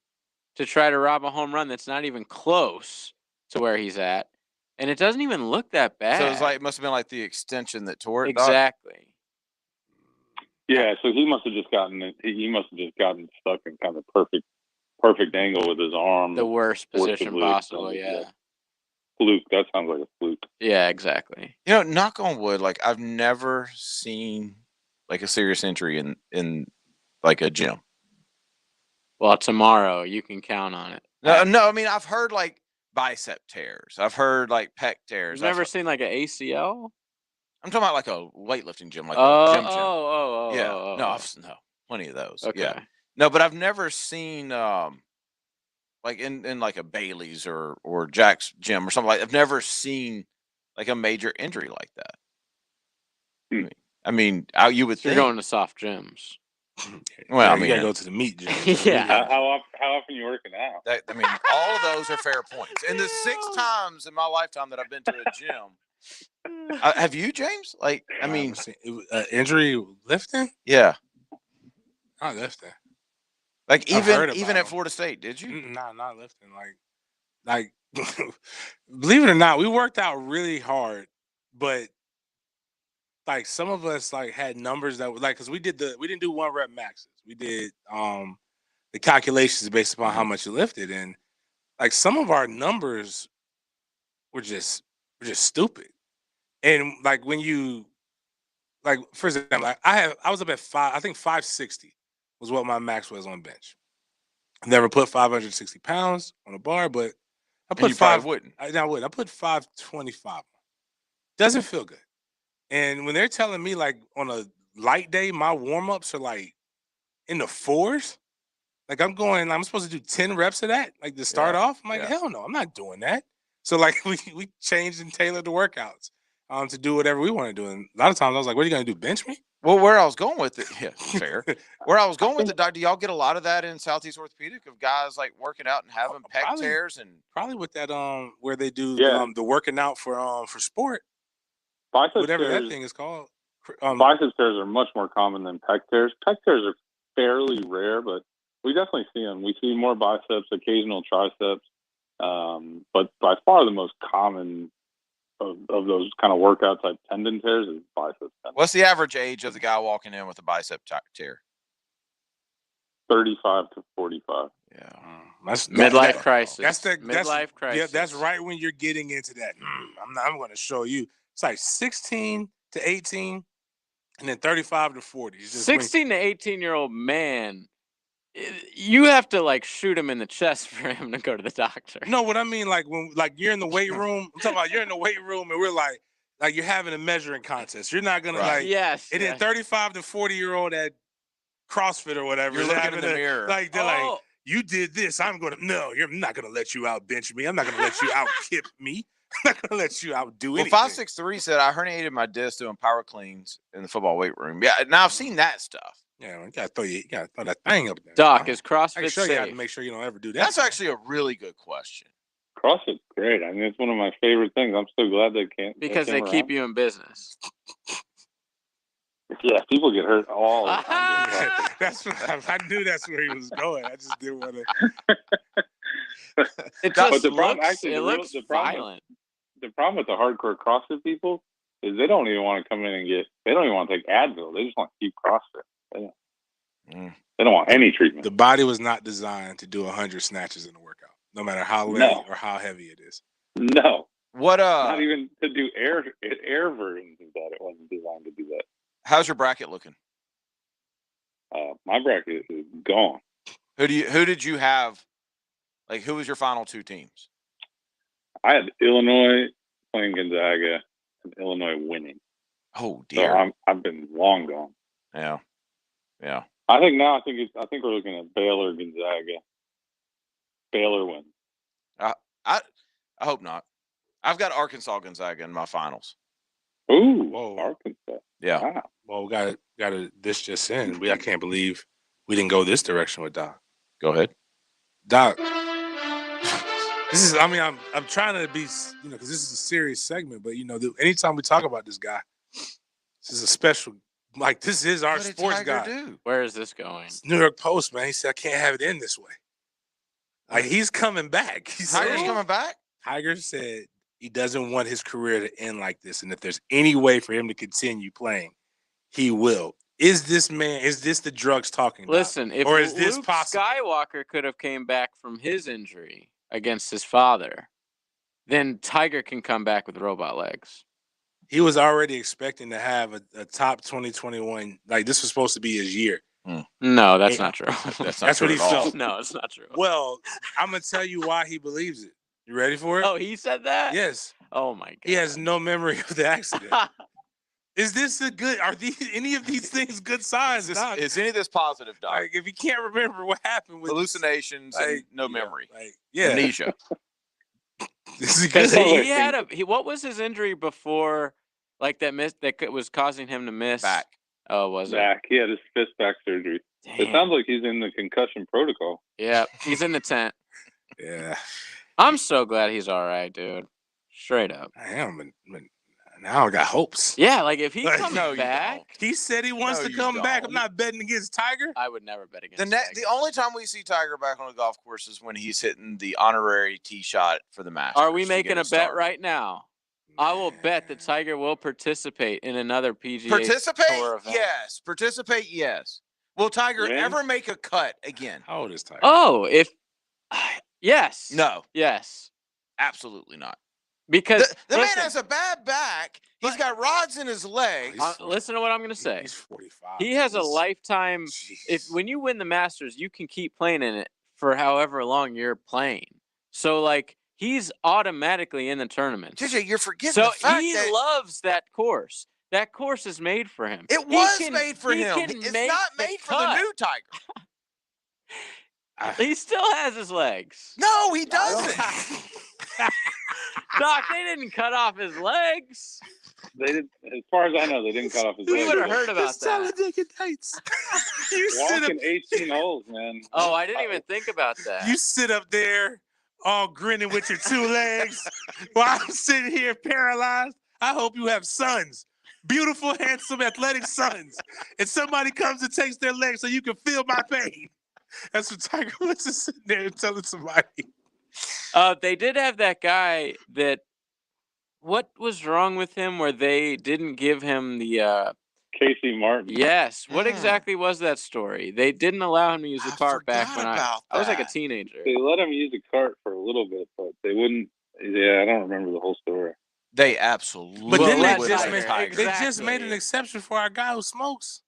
to try to rob a home run that's not even close to where he's at. And it doesn't even look that bad. So it's like it must have been like the extension that tore it. Exactly. Yeah, so he must have just gotten stuck in kind of perfect angle with his arm. The worst position possible, yeah. Fluke. That sounds like a fluke. Yeah, exactly. Knock on wood, like I've never seen like a serious injury in like a gym. Well, tomorrow you can count on it. No, I mean I've heard like bicep tears. I've heard like pec tears. You've never seen like an ACL? I'm talking about like a weightlifting gym, like a gym. Oh. No, plenty of those. Okay. Yeah. No, but I've never seen like in like a Bailey's or Jack's gym or something like. I've never seen like a major injury like that. I mean, you would think you're going to soft gyms. Well, you gotta go to the meat gym. Yeah. How often you working out? I mean, all of those are fair points. And the 6 times in my lifetime that I've been to a gym, have you, James? Like, I mean, injury lifting? Yeah, not lifting. Like even at Florida State, did you? Nah, not lifting. Like, believe it or not, we worked out really hard, but like some of us like had numbers that were like, because we didn't do 1 rep maxes. We did the calculations based upon how much you lifted, and like some of our numbers were just stupid. And like when you like, for example, like I was up at 560 was what my max was on bench. I never put 560 pounds on a bar, but I put I wouldn't. I put 525. Doesn't feel good. And when they're telling me like on a light day, my warm-ups are like in the 4s, like I'm supposed to do 10 reps of that, like to start off. I'm like, hell no, I'm not doing that. So like we changed and tailored the workouts to do whatever we want to do. And a lot of times I was like, what are you going to do, bench me? Well, where I was going with it, yeah, fair. Where I was going with it, Doc, do y'all get a lot of that in Southeast Orthopedic of guys like working out and having pec tears and probably with that where they do the working out for sport, bicep whatever tears, that thing is called. Bicep tears are much more common than pec tears. Pec tears are fairly rare, but we definitely see them. We see more biceps, occasional triceps, but by far the most common of those kind of workout type tendon tears is bicep tendon. What's the average age of the guy walking in with a bicep tear? 35 to 45. Yeah. That's Midlife crisis. That's midlife crisis. Yeah, that's right when you're getting into that. I'm going to show you. It's like 16 to 18, and then 35 to 40. 16 to 18-year-old man, you have to like shoot him in the chest for him to go to the doctor. No, what I mean, like when you're in the weight room. I'm talking about you're in the weight room, and we're like you're having a measuring contest. You're not gonna Yes. And then 35 to 40-year-old at CrossFit or whatever. You're looking in the mirror. Like they're like, you did this. I'm not gonna let you out bench me. I'm not gonna let you out kip me. I'm not gonna let you outdo anything. 563 said I herniated my disc doing power cleans in the football weight room. Yeah, now I've seen that stuff. Yeah, you gotta throw that thing up there. Doc, is CrossFit I can show you how to safe? make sure you don't ever do that. That's actually a really good question. CrossFit's great. I mean, it's one of my favorite things. I'm so glad they can't. Because they keep you in business. Yeah, people get hurt all the time. That's what I knew. That's where he was going. I just didn't want to. It But just the problem, looks, actually, it looks violent. The problem with the hardcore CrossFit people is they don't even want to come in and they don't even want to take Advil. They just want to keep CrossFit. They don't want any treatment. The body was not designed to do 100 snatches in a workout, no matter how light or how heavy it is. No. What Not even to do air versions of that. It wasn't designed to do that. How's your bracket looking? My bracket is gone. Who did you have? Like, who was your final two teams? I had Illinois playing Gonzaga and Illinois winning. Oh dear. So I've been long gone. Yeah. I think we're looking at Baylor Gonzaga. Baylor wins. I hope not. I've got Arkansas Gonzaga in my finals. Ooh, whoa, Arkansas. Yeah. Wow. Well, we got this just in. I can't believe we didn't go this direction with Doc. Go ahead, Doc. This is. I mean, I'm trying to be, because this is a serious segment. But anytime we talk about this guy, this is a special. Like, this is our sports guy. Where is this going? It's New York Post, man. He said I can't have it in this way. Like, he's coming back. Tiger's coming back. Tiger said he doesn't want his career to end like this, and if there's any way for him to continue playing, he will. Is this the drugs talking? Listen, if or is this Luke possible? Skywalker could have came back from his injury against his father, then Tiger can come back with robot legs. He was already expecting to have a top 2021. Like, this was supposed to be his year. No, that's not true. That's what he felt. No, it's not true. Well, I'm gonna tell you why he believes it. You ready for it? Oh, he said that? Yes. Oh my God. He has no memory of the accident. Is this are any of these things good signs? Is any of this positive, Doc? Like, if you can't remember what happened with hallucinations and no memory, amnesia. This is Because good. what was his injury before, like that was causing him to miss? Back. Oh, was it? Back. He had his fist back surgery. Damn. It sounds like he's in the concussion protocol. Yeah, he's in the tent. Yeah. I'm so glad he's all right, dude. Straight up. I am. Now I got hopes. Yeah, like if he comes back, he said he wants to come back. I'm not betting against Tiger. I would never bet against the only time we see Tiger back on the golf course is when he's hitting the honorary tee shot for the Masters. Are we making a bet right now? I will bet that Tiger will participate in another PGA Tour event. Yes. Participate, yes. Will Tiger ever make a cut again? How old is Tiger? Oh, yes. No. Yes. Absolutely not. Because the man has a bad back. He's got rods in his legs. Listen to what I'm going to say. He's 45. He has a lifetime. When you win the Masters, you can keep playing in it for however long you're playing. So, like, he's automatically in the tournament. JJ, you're forgetting so the fact he that loves that course. That course is made for him. It was made for him. It's not made for the new Tiger. He still has his legs. No, he doesn't. Doc, they didn't cut off his legs. They did, as far as I know, they didn't cut off his legs. We would have heard about that. Talladega Nights. Walking 18 holes, man. Oh, I didn't even think about that. You sit up there all grinning with your two legs while I'm sitting here paralyzed. I hope you have sons. beautiful, handsome, athletic sons, and somebody comes and takes their legs so you can feel my pain. That's what Tiger Woods is sitting there and telling somebody. They did have that guy that. What was wrong with him where they didn't give him the Casey Martin. Yes. What exactly was that story? They didn't allow him to use the cart back when I was like a teenager. They let him use the cart for a little bit, but they wouldn't. Yeah, I don't remember the whole story. They absolutely. But then they just made an exception for our guy who smokes.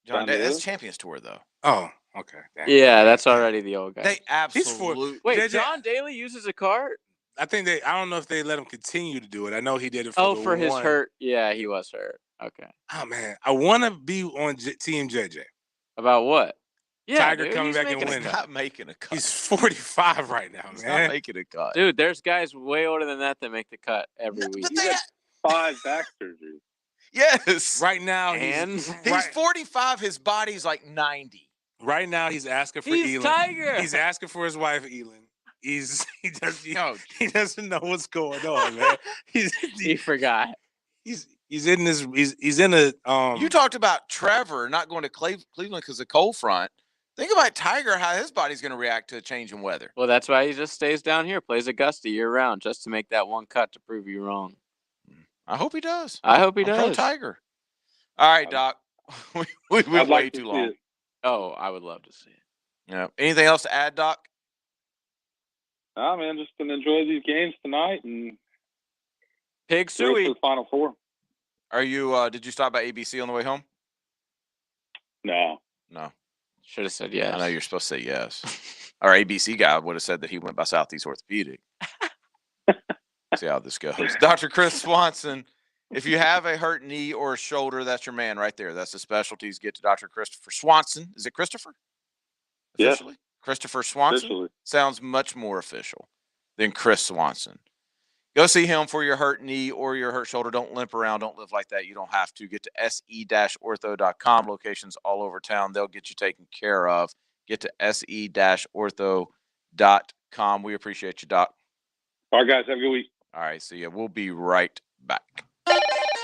John, that's Champions Tour though. Oh, okay. Yeah, that's already the old guy. They absolutely. Wait, John Daly uses a cart? I think I don't know if they let him continue to do it. I know he did it for for his hurt. Yeah, he was hurt. Okay. Oh man, I want to be on Team JJ. About what? Yeah, Tiger dude, coming he's back and making a winning. Not making a cut. He's 45 right now, He's man. not making a cut. Dude, there's guys way older than that make the cut every week. He's had 5 back surgeries. Yes. Right now, he's 45. His body's like 90. Right now, he's asking for He's Elin. Tiger. He's asking for his wife, Elin. He doesn't know what's going on, man. He forgot. He's in this. He's in a. You talked about Trevor not going to Cleveland because of cold front. Think about Tiger, how his body's going to react to a change in weather. Well, that's why he just stays down here, plays Augusta year round, just to make that one cut to prove you wrong. I hope he does. I hope he I'm does. pro Tiger. All right, Doc. we went way too long. Oh, I would love to see it. Yeah. Anything else to add, Doc? Nah, man, just gonna enjoy these games tonight and Pig race Suey. to the Final Four. Are you? Did you stop by ABC on the way home? No. Should have said yes. I know you're supposed to say yes. Our ABC guy would have said that he went by Southeast Orthopedic. See how this goes. Dr. Chris Swanson, if you have a hurt knee or shoulder, that's your man right there. That's the specialties. Get to Dr. Christopher Swanson. Is it Christopher? Officially? Yes. Christopher Swanson? Officially. Sounds much more official than Chris Swanson. Go see him for your hurt knee or your hurt shoulder. Don't limp around. Don't live like that. You don't have to. Get to se-ortho.com. Locations all over town. They'll get you taken care of. Get to se-ortho.com. We appreciate you, Doc. All right, guys. Have a good week. All right. See ya. We'll be right back.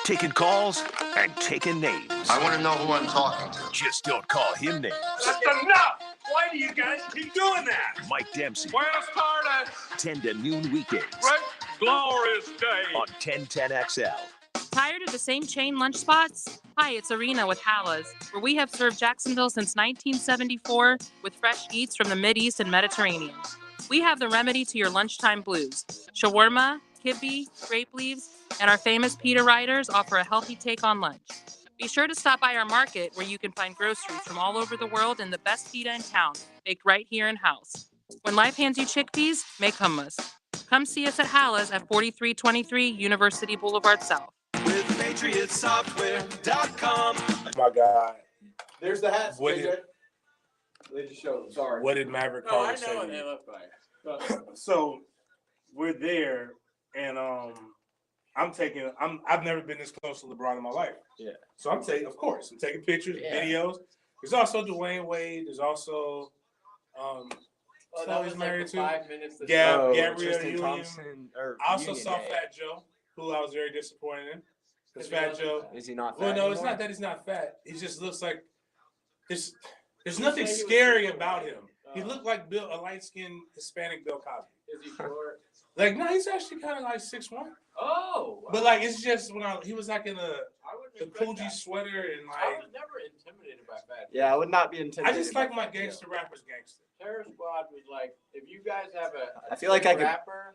Taking calls and taking names. I want to know who I'm talking to. Just don't call him names. That's enough! Why do you guys keep doing that? Mike Dempsey. Buenos tardes. 10 to noon weekends. Right? Glorious day. On 1010XL. Tired of the same chain lunch spots? Hi, it's Arena with Halas, where we have served Jacksonville since 1974 with fresh eats from the Mideast and Mediterranean. We have the remedy to your lunchtime blues. Shawarma, kibbe, grape leaves, and our famous pita riders offer a healthy take on lunch. Be sure to stop by our market where you can find groceries from all over the world and the best pita in town, baked right here in-house. When life hands you chickpeas, make hummus. Come see us at Halas at 4323 University Boulevard South. With PatriotSoftware.com. My God. There's the hats, What JJ. did- They just showed them. Sorry. What did Maverick No, Carter I say? know to what you? they look like. So we're there, and I've never been this close to LeBron in my life. Yeah. So I'm taking pictures, videos. There's also Dwyane Wade. There's also that was married like to 5 minutes. Gabrielle Tristan Union. Thompson. I also saw Fat Joe, who I was very disappointed in. Because Fat Joe, is he not fat? well, no, it's anymore? not that he's not fat. He just looks like there's nothing scary about him. He looked like a light-skinned Hispanic Bill Cosby. Is he short? Like, no, he's actually kind of like 6'1". Oh. But like, it's just when he was like in the wouldn't Poogie sweater and I like. was never intimidated by fat. Yeah, I would not be I intimidated. just like my gangster rappers gangster. Terror Squad was like, if you guys have a I feel like I could- rapper,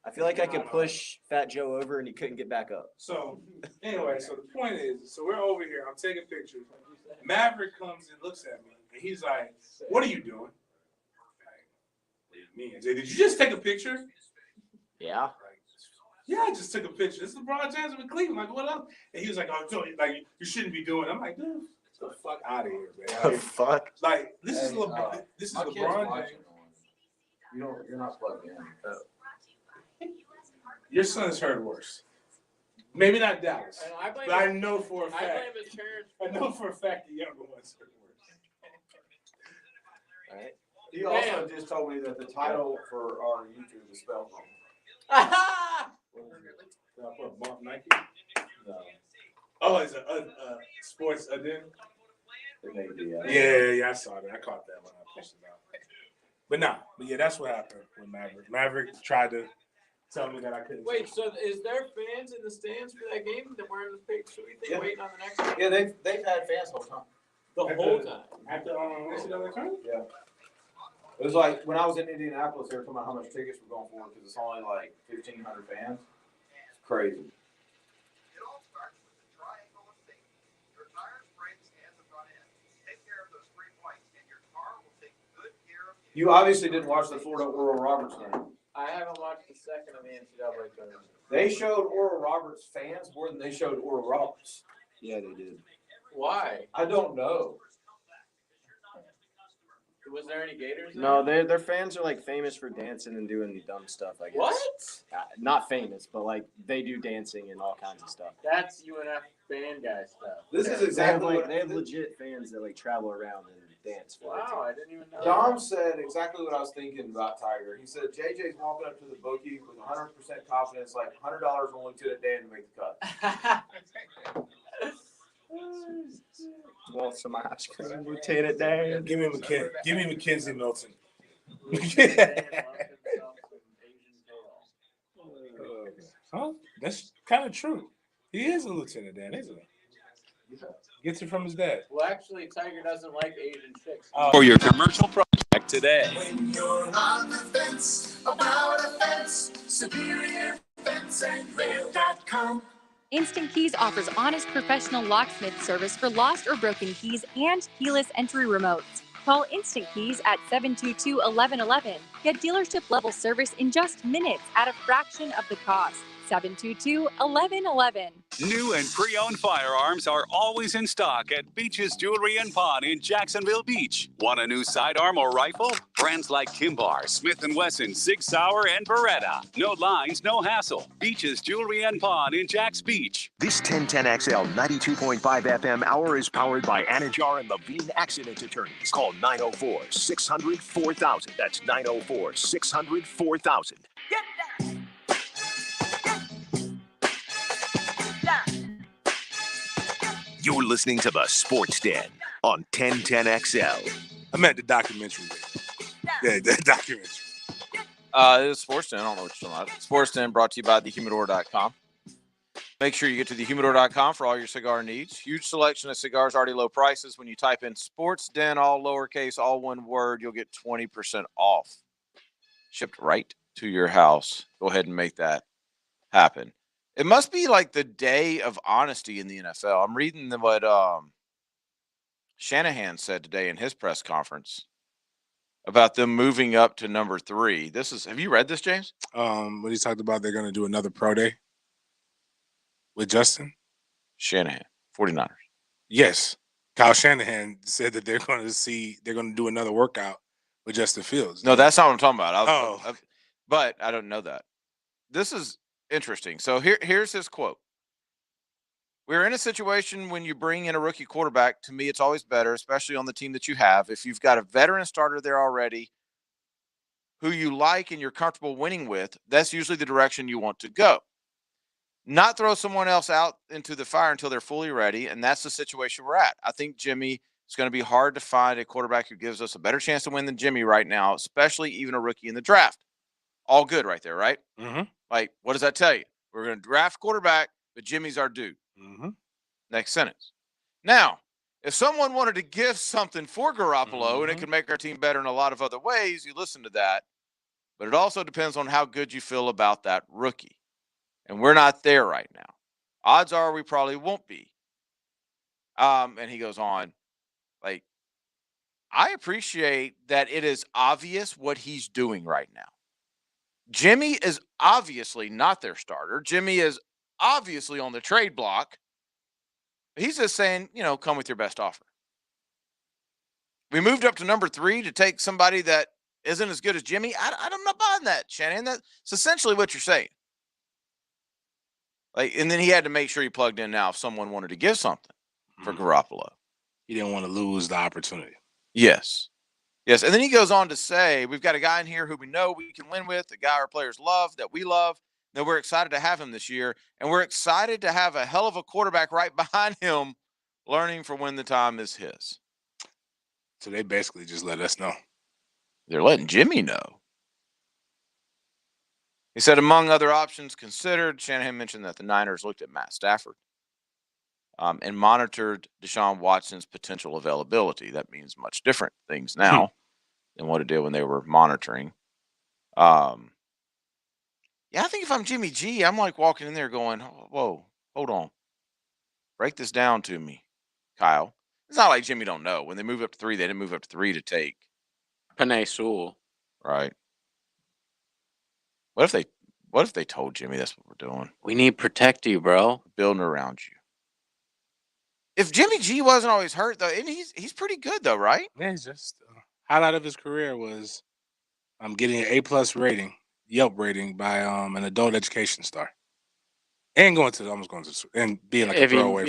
I feel like I could push Fat Joe over and he couldn't get back up. So anyway, so the point is, so we're over here. I'm taking pictures. Maverick comes and looks at me, and he's like, "What are you doing?" Me, I say, "Did you just take a picture?" Yeah. Yeah, I just took a picture. This is LeBron James with Cleveland. Like, what up? And he was like, "Oh, like you shouldn't be doing it." I'm like, "Dude, get the fuck out of here, man." The Like, fuck? like this is LeBron. This is my kids LeBron watch James. you're not plugged in. Your son's heard worse. Maybe not Dallas, And I blame but I his- know for a I fact. blame his parents. I know for a fact the younger ones heard worse. Right. He also just told me that the title for our YouTube is spelled wrong. Did I put bump Nike? No. Oh, it's a Sports Aden. Yeah, I saw that. I caught that when I pushed it out. But yeah, that's what happened with Maverick. Maverick tried to tell me that I couldn't. Wait, so is there fans in the stands for that game that were in the big suite thing waiting on the next one? Yeah, they've had fans the whole time. The whole time. At the NCAA tournament? Yeah. It was like when I was in Indianapolis, they were talking about how much tickets were going for because it's only like 1,500 fans. It's crazy. You obviously didn't watch the Florida Oral Roberts game. I haven't watched the second of the NCAA tournament. They showed Oral Roberts fans more than they showed Oral Roberts. Yeah, they did. Why? I don't know. Was there any Gators there? No, their fans are like famous for dancing and doing dumb stuff, I guess. What? Not famous, but like they do dancing and all kinds of stuff. That's UNF fan guy stuff. This is exactly they have legit fans that like travel around and dance for their Wow, team. I didn't even know. Dom said exactly what I was thinking about Tiger. He said JJ's walking up to the bookie with 100% confidence, like $100 on Lieutenant Dan to make the cut. Want some ice cream, Lieutenant Dan? Give me Mackenzie Milton. Huh? That's kind of true. He is a Lieutenant Dan, isn't he? Gets it from his dad. Well, actually, Tiger doesn't like Asian chicks. For your commercial project today. When you're on the fence about a fence, Superior Fence and Rail.com. Instant Keys offers honest professional locksmith service for lost or broken keys and keyless entry remotes. Call Instant Keys at 722-1111. Get dealership level service in just minutes at a fraction of the cost. 722-1111. New and pre-owned firearms are always in stock at Beach's Jewelry and Pawn in Jacksonville Beach. Want a new sidearm or rifle? Brands like Kimbar, Smith & Wesson, Sig Sauer, and Beretta. No lines, no hassle. Beach's Jewelry and Pawn in Jacks Beach. This 1010XL 92.5 FM hour is powered by Ncaa and Levine Accident Attorneys. Call 904-600-4000. That's 904-600-4000. You're listening to the Sports Den on 1010XL. I meant the documentary. Yeah, the documentary. It is Sports Den. I don't know what you're talking about. Sports Den brought to you by thehumidor.com. Make sure you get to thehumidor.com for all your cigar needs. Huge selection of cigars, already low prices. When you type in Sports Den, all lowercase, all one word, you'll get 20% off. Shipped right to your house. Go ahead and make that happen. It must be like the day of honesty in the NFL. I'm reading what Shanahan said today in his press conference about them moving up to number 3. Have you read this, James? What he talked about, they're going to do another pro day with Justin Shanahan, 49ers. Yes. Kyle Shanahan said that they're going to do another workout with Justin Fields. No, that's not what I'm talking about. But I don't know that. This is interesting. So here's his quote. We're in a situation when you bring in a rookie quarterback, to me, it's always better, especially on the team that you have. If you've got a veteran starter there already who you like and you're comfortable winning with, that's usually the direction you want to go. Not throw someone else out into the fire until they're fully ready, and that's the situation we're at. I think Jimmy, it's going to be hard to find a quarterback who gives us a better chance to win than Jimmy right now, especially even a rookie in the draft. All good right there, right? Mm-hmm. Like, what does that tell you? We're going to draft quarterback, but Jimmy's our dude. Mm-hmm. Next sentence. Now, if someone wanted to give something for Garoppolo and it could make our team better in a lot of other ways, you listen to that. But it also depends on how good you feel about that rookie. And we're not there right now. Odds are we probably won't be. And he goes on, like, I appreciate that it is obvious what he's doing right now. Jimmy is obviously not their starter. Jimmy is obviously on the trade block. He's just saying, come with your best offer. We moved up to number 3 to take somebody that isn't as good as Jimmy. I'm not buying that, Shannon. That's essentially what you're saying. And then he had to make sure he plugged in now if someone wanted to give something for Garoppolo. He didn't want to lose the opportunity. Yes. Yes. And then he goes on to say, we've got a guy in here who we know we can win with, a guy our players love, that we love. that we're excited to have him this year, and we're excited to have a hell of a quarterback right behind him, learning for when the time is his. So they basically just let us know. They're letting Jimmy know. He said, among other options considered, Shanahan mentioned that the Niners looked at Matt Stafford and monitored Deshaun Watson's potential availability. That means much different things now than what it did when they were monitoring. Yeah, I think if I'm Jimmy G, I'm like walking in there going, whoa, hold on. Break this down to me, Kyle. It's not like Jimmy don't know. When they move up to 3, they didn't move up to 3 to take Peninsula. Right. What if they told Jimmy that's what we're doing? We need to protect you, bro. Building around you. If Jimmy G wasn't always hurt, though, and he's pretty good, though, right? Yeah, he's just highlight of his career was getting an A+ rating, Yelp rating by an adult education star, and almost going to and being like a throwaway.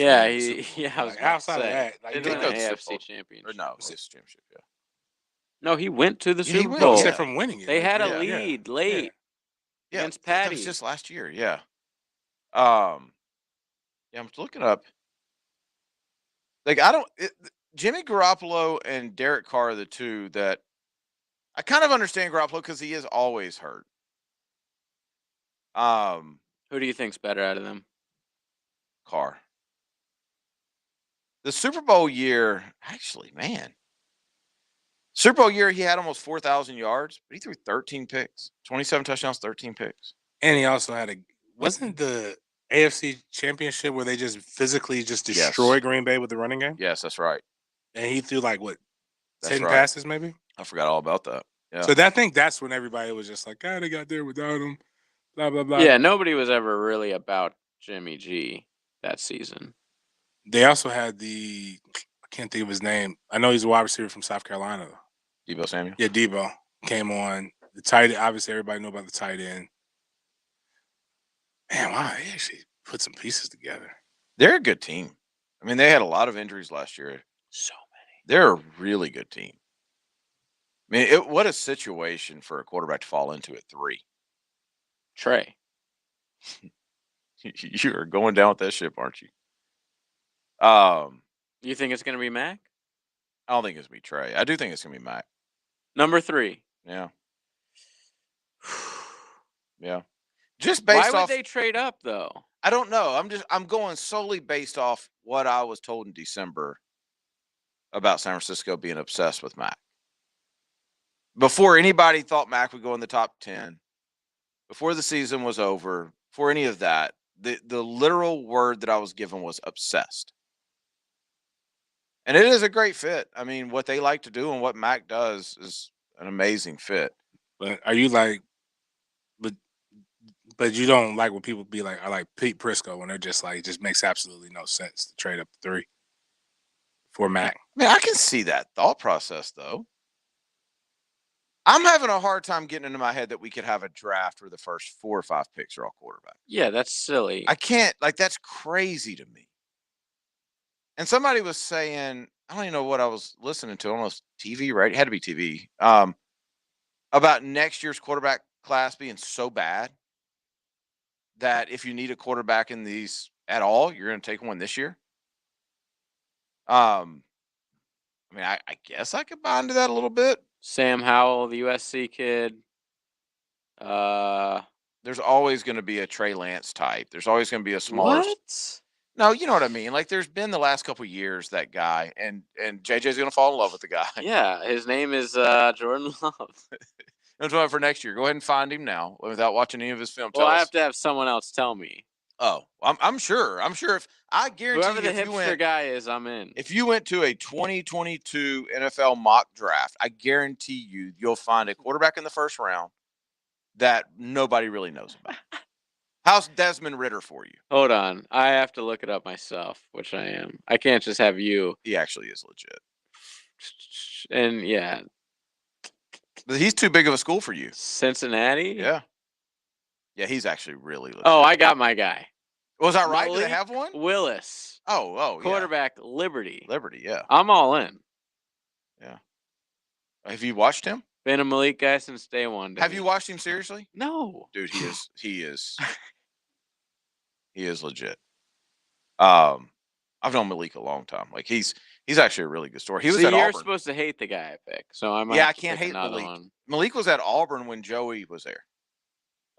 Outside of that, like, he did win an AFC championship. Or no, AFC championship. Yeah. No, he went to the Yeah, he Super went. Bowl. Except from winning it. They had a Yeah. lead late against That Patty. was just last year. Yeah. I'm looking up. Like Jimmy Garoppolo and Derek Carr are the two that I kind of understand Garoppolo because he is always hurt. Who do you think's better out of them? Carr. The Super Bowl year, actually, man. Super Bowl year, he had almost 4,000 yards, but he threw 13 picks, 27 touchdowns, 13 picks. And he also had wasn't the AFC championship where they just physically just destroyed Green Bay with the running game? Yes, that's right. And he threw like what, That's 10 right. passes maybe? I forgot all about that. Yeah. So I think that's when everybody was just like, they got there without him, blah, blah, blah. Yeah, nobody was ever really about Jimmy G that season. They also had I can't think of his name. I know he's a wide receiver from South Carolina, though. Debo Samuel? Yeah, Debo came on. The tight end, obviously everybody knew about the tight end. Man, wow, they actually put some pieces together. They're a good team. I mean, they had a lot of injuries last year. So many. They're a really good team. I mean, what a situation for a quarterback to fall into at 3. Trey. You are going down with that ship, aren't you? You think it's going to be Mac? I don't think it's going to be Trey. I do think it's going to be Mac. Number 3. Yeah. Yeah. Just based off. Why would they trade up, though? I don't know. I'm going solely based off what I was told in December about San Francisco being obsessed with Mac. Before anybody thought Mac would go in the top 10, before the season was over, before any of that, the literal word that I was given was obsessed. And it is a great fit. I mean, what they like to do and what Mac does is an amazing fit. But are you like, but you don't like when people be like, I like Pete Prisco when they're just like, it just makes absolutely no sense to trade up to 3 for Mac. I mean, I can see that thought process, though. I'm having a hard time getting into my head that we could have a draft where the first 4 or 5 picks are all quarterback. Yeah, that's silly. I can't. Like, that's crazy to me. And somebody was saying, I don't even know what I was listening to, almost TV, right? It had to be TV. About next year's quarterback class being so bad that if you need a quarterback in these at all, you're going to take one this year. I mean, I guess I could buy into that a little bit. Sam Howell, the USC kid. There's always going to be a Trey Lance type. There's always going to be a smaller. What? No, you know what I mean. Like, there's been the last couple of years that guy, and JJ's going to fall in love with the guy. Yeah, his name is Jordan Love. I'm talking for next year. Go ahead and find him now without watching any of his film. Well, I have to have someone else tell me. Oh, I'm sure. I'm sure if I guarantee whoever the hipster guy is, I'm in. If you went to a 2022 NFL mock draft, I guarantee you'll find a quarterback in the first round that nobody really knows about. How's Desmond Ridder for you? Hold on. I have to look it up myself, which I am. I can't just have you. He actually is legit. And yeah. But he's too big of a school for you. Cincinnati? Yeah. Yeah, he's actually really legit. Oh, I got my guy. Was that right? Do they have one? Willis. Oh, quarterback, Liberty. Liberty, yeah. I'm all in. Yeah. Have you watched him? Been a Malik guy since day one. Have you watched him seriously? No. Dude, he is legit. I've known Malik a long time. Like he's actually a really good story. He was at you're Auburn. supposed to hate the guy I pick, so I might. Yeah, have I to can't pick hate another Malik. one. Malik was at Auburn when Joey was there.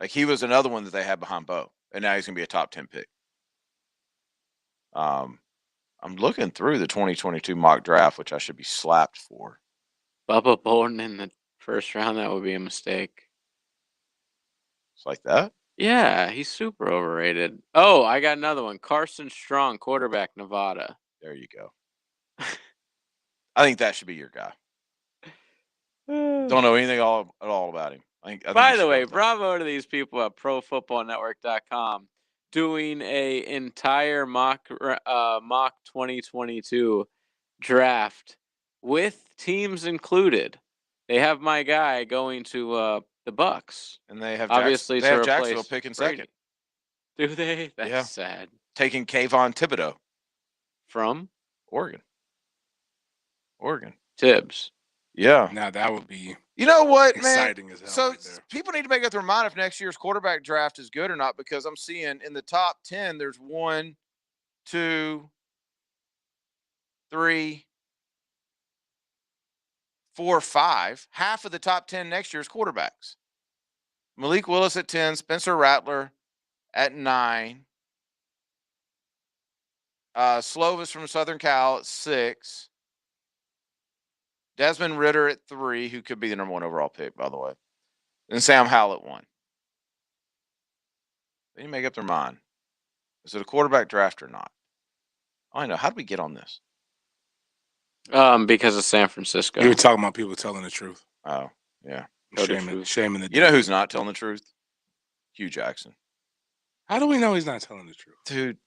Like he was another one that they had behind Bo, and now he's gonna be a top 10 pick. I'm looking through the 2022 mock draft, which I should be slapped for. Bubba Bolden in the first round, that would be a mistake. It's like that? Yeah, he's super overrated. Oh, I got another one. Carson Strong, quarterback, Nevada. There you go. I think that should be your guy. Don't know anything at all about him. I think By the way, bravo to these people at ProFootballNetwork.com doing a entire mock 2022 draft with teams included. They have my guy going to the Bucks, and they have obviously Jacksonville picking second. Do they? That's sad. Taking Kayvon Thibodeau from Oregon. Tibbs. Yeah. Now that would be. You know what, exciting man? As hell So right there. people need to make up their mind if next year's quarterback draft is good or not, because I'm seeing in the top 10, there's 1, 2, 3, 4, 5. Half of the top 10 next year's quarterbacks. Malik Willis at 10, Spencer Rattler at 9. Slovis from Southern Cal at 6. Desmond Ridder at 3, who could be the number 1 overall pick, by the way. And Sam Howell at 1. They need to make up their mind. Is it a quarterback draft or not? I know. How did we get on this? Because of San Francisco. You were talking about people telling the truth. Oh, yeah. Shaming the. You know who's not telling the truth? Hugh Jackson. How do we know he's not telling the truth? Dude,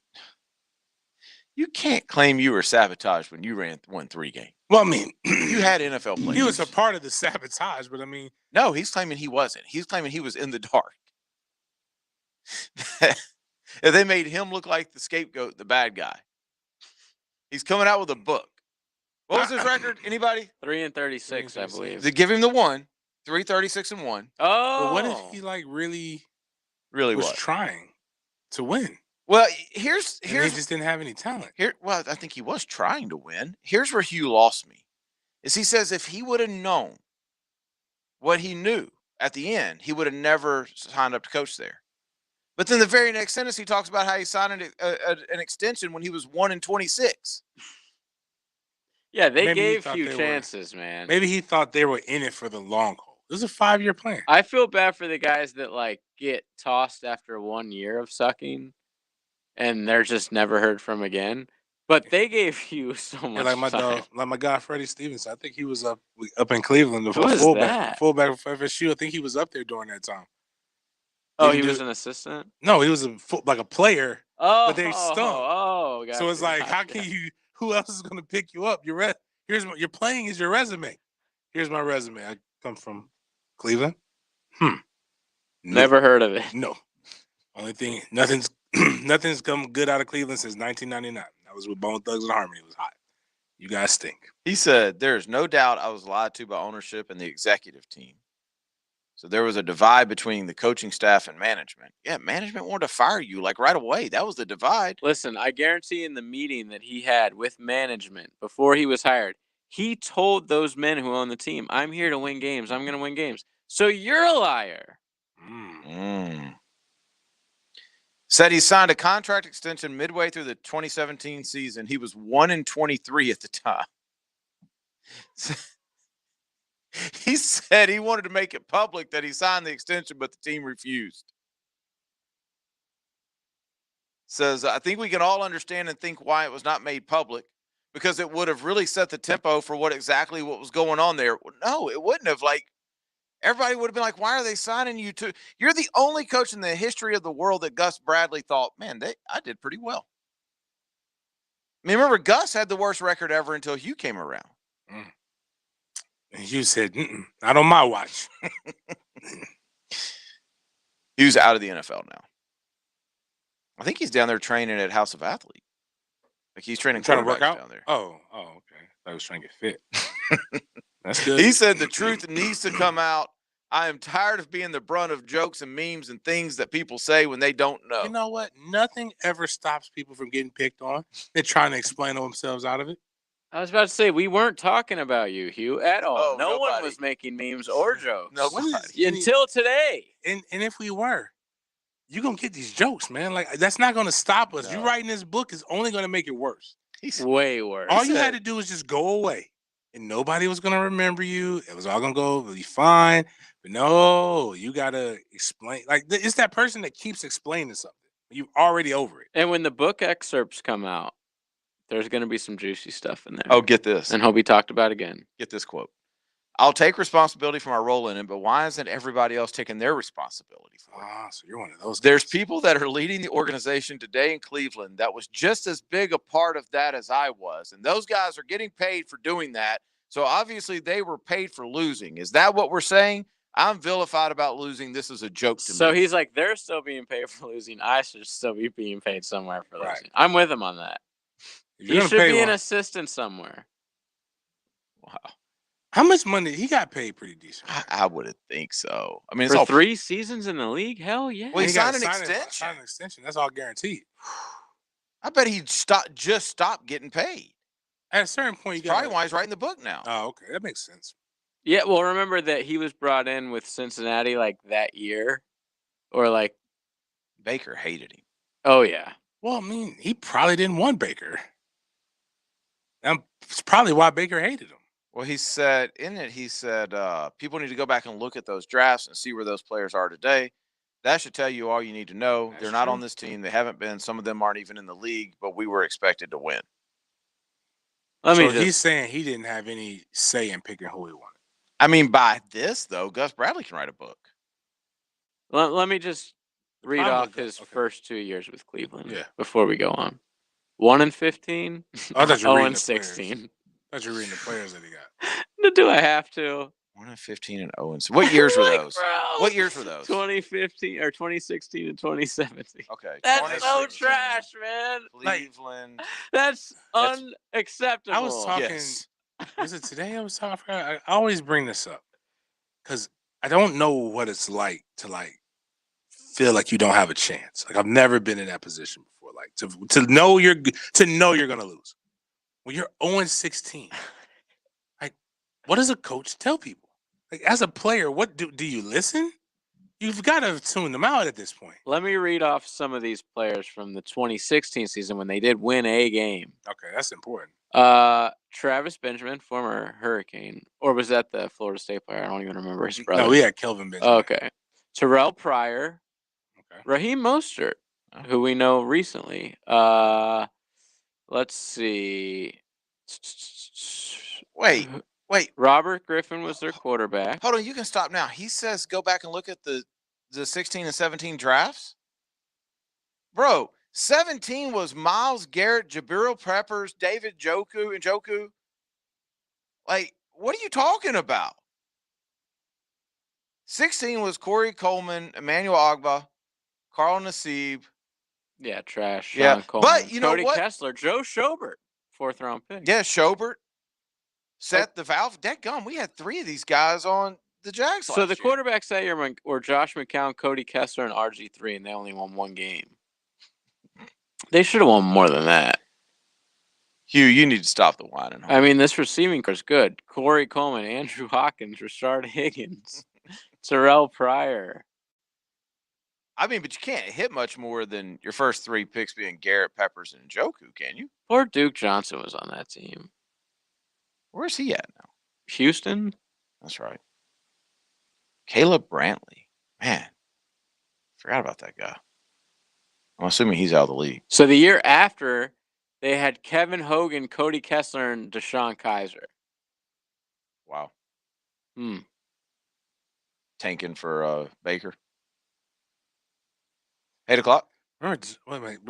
you can't claim you were sabotaged when you won 3 games. Well, I mean, you had NFL players. He was a part of the sabotage, but I mean. No, he's claiming he wasn't. He's claiming he was in the dark. They made him look like the scapegoat, the bad guy. He's coming out with a book. What was his record? Anybody? 3-36, I believe. They give him the 1. 3-36-1. Oh. But what if he really was trying to win? Well, here's he just didn't have any talent. Well, I think he was trying to win. Here's where Hugh lost me. Is he says if he would have known what he knew at the end, he would have never signed up to coach there. But then the very next sentence, he talks about how he signed an extension when he was 1-26. Yeah, they gave Hugh chances, man. Maybe he thought they were in it for the long haul. This is a 5-year plan. I feel bad for the guys that get tossed after 1 year of sucking, and they're just never heard from again. But they gave Hugh so much time. Like my guy Freddie Stevenson. I think he was up in Cleveland. The fullback for FSU. I think he was up there during that time. Oh, he was an assistant? No, he was a player. Oh, but they stunk. Oh, so it's like, how can you? Who else is going to pick you up? Your playing is your resume. Here's my resume. I come from Cleveland. Never heard of it. No. Only thing, nothing's come good out of Cleveland since 1999. That was with Bone Thugs and Harmony. It was hot. You guys stink. He said, "There's no doubt I was lied to by ownership and the executive team. So there was a divide between the coaching staff and management. Yeah, management wanted to fire you right away. That was the divide." Listen, I guarantee in the meeting that he had with management before he was hired, he told those men who own the team, "I'm here to win games. I'm going to win games." So you're a liar. Said he signed a contract extension midway through the 2017 season. He was 1-23 at the time. He said he wanted to make it public that he signed the extension, but the team refused. Says, I think we can all understand and think why it was not made public, because it would have really set the tempo for what was going on there. No, it wouldn't have. Everybody would have been like, why are they signing you to? You're the only coach in the history of the world that Gus Bradley thought, man, I did pretty well. I mean, remember, Gus had the worst record ever until Hugh came around. And you said, not on my watch. Hugh's out of the NFL now. I think he's down there training at House of Athlete. He's training trying to work out down there. Oh, okay. I was trying to get fit. That's good. He said the truth needs to come out. I am tired of being the brunt of jokes and memes and things that people say when they don't know. You know what? Nothing ever stops people from getting picked on. They're trying to explain themselves out of it. I was about to say, we weren't talking about you, Hugh, at all. Oh, no one nobody. was making memes or jokes. Nobody. Until today. And if we were, you're going to get these jokes, man. Like, that's not going to stop us. No. You writing this book is only going to make it worse. Way worse. All you had to do was just go away. And nobody was going to remember you. It was all going to go be fine. But no, you got to explain. Like, it's that person that keeps explaining something. You're already over it. And when the book excerpts come out, there's going to be some juicy stuff in there. Oh, get this. And he'll be talked about again. Get this quote. I'll take responsibility for my role in it, but why isn't everybody else taking their responsibility for it? Ah, so you're one of those guys. There's people that are leading the organization today in Cleveland that was just as big a part of that as I was. And those guys are getting paid for doing that. So obviously they were paid for losing. Is that what we're saying? I'm vilified about losing. This is a joke to me. So he's like, they're still being paid for losing. I should still be being paid somewhere for losing. I'm with him on that. He should be an assistant somewhere. Wow. How much money? He got paid pretty decent. I wouldn't think so. I mean, it's For all 3 seasons in the league? Hell yeah. Well, he signed an Signed extension. an extension. That's all guaranteed. I bet he'd just stop getting paid. At a certain point, you got probably why he's writing the book now. Oh, okay. That makes sense. Yeah, well, remember that he was brought in with Cincinnati like that year? Or like Baker hated him. Oh, yeah. Well, I mean, he probably didn't want Baker. That's probably why Baker hated him. Well, he said, people need to go back and look at those drafts and see where those players are today. That should tell you all you need to know. They're not on this team. They haven't been. Some of them aren't even in the league, but we were expected to win. He's saying he didn't have any say in picking who he wanted. I mean, by this, though, Gus Bradley can write a book. Let me just read off his first 2 years with Cleveland before we go on. 1-15, 0-16. I thought you were reading the players that he got. Do I have to? 1-15 and 0-6. What years were those? What years were those? 2015 or 2016 and 2017. Okay. That's so trash, man. Cleveland. That's unacceptable. I was talking. Was it today? I always bring this up because I don't know what it's like to feel like you don't have a chance. Like I've never been in that position before. Like to know you're gonna lose when you're 0-16. Like, what does a coach tell people? Like as a player, what do you listen? You've got to tune them out at this point. Let me read off some of these players from the 2016 season when they did win a game. Okay, that's important. Travis Benjamin, former Hurricane, or was that the Florida State player? I don't even remember his brother. No, we had Kelvin Benjamin. Okay. Terrell Pryor. Okay. Raheem Mostert, who we know recently. Let's see. Wait. Robert Griffin was their quarterback. Hold on, you can stop now. He says go back and look at the 16 and 17 drafts. Bro, 17 was Myles Garrett, Jabril Peppers, David Njoku. Like, what are you talking about? 16 was Corey Coleman, Emmanuel Ogbah, Carl Nassib. Yeah, trash. Yeah, Sean Coleman. but you know Cody what? Kessler, Joe Schobert, 4th round pick. Yeah, Schobert. Seth the Valve. Dadgum, we had 3 of these guys on the Jags last So the year. quarterbacks that year were Josh McCown, Cody Kessler, and RG3, and they only won 1 game. They should have won more than that. Hugh, you need to stop the whining. I mean, this receiving core is good. Corey Coleman, Andrew Hawkins, Rashard Higgins, Terrell Pryor. I mean, but you can't hit much more than your first 3 picks being Garrett, Peppers, and Njoku, can you? Poor Duke Johnson was on that team. Where's he at now? Houston? That's right. Caleb Brantley. Man, forgot about that guy. I'm assuming he's out of the league. So the year after, they had Kevin Hogan, Cody Kessler, and Deshaun Kaiser. Wow. Tanking for Baker. 8 o'clock. Wait,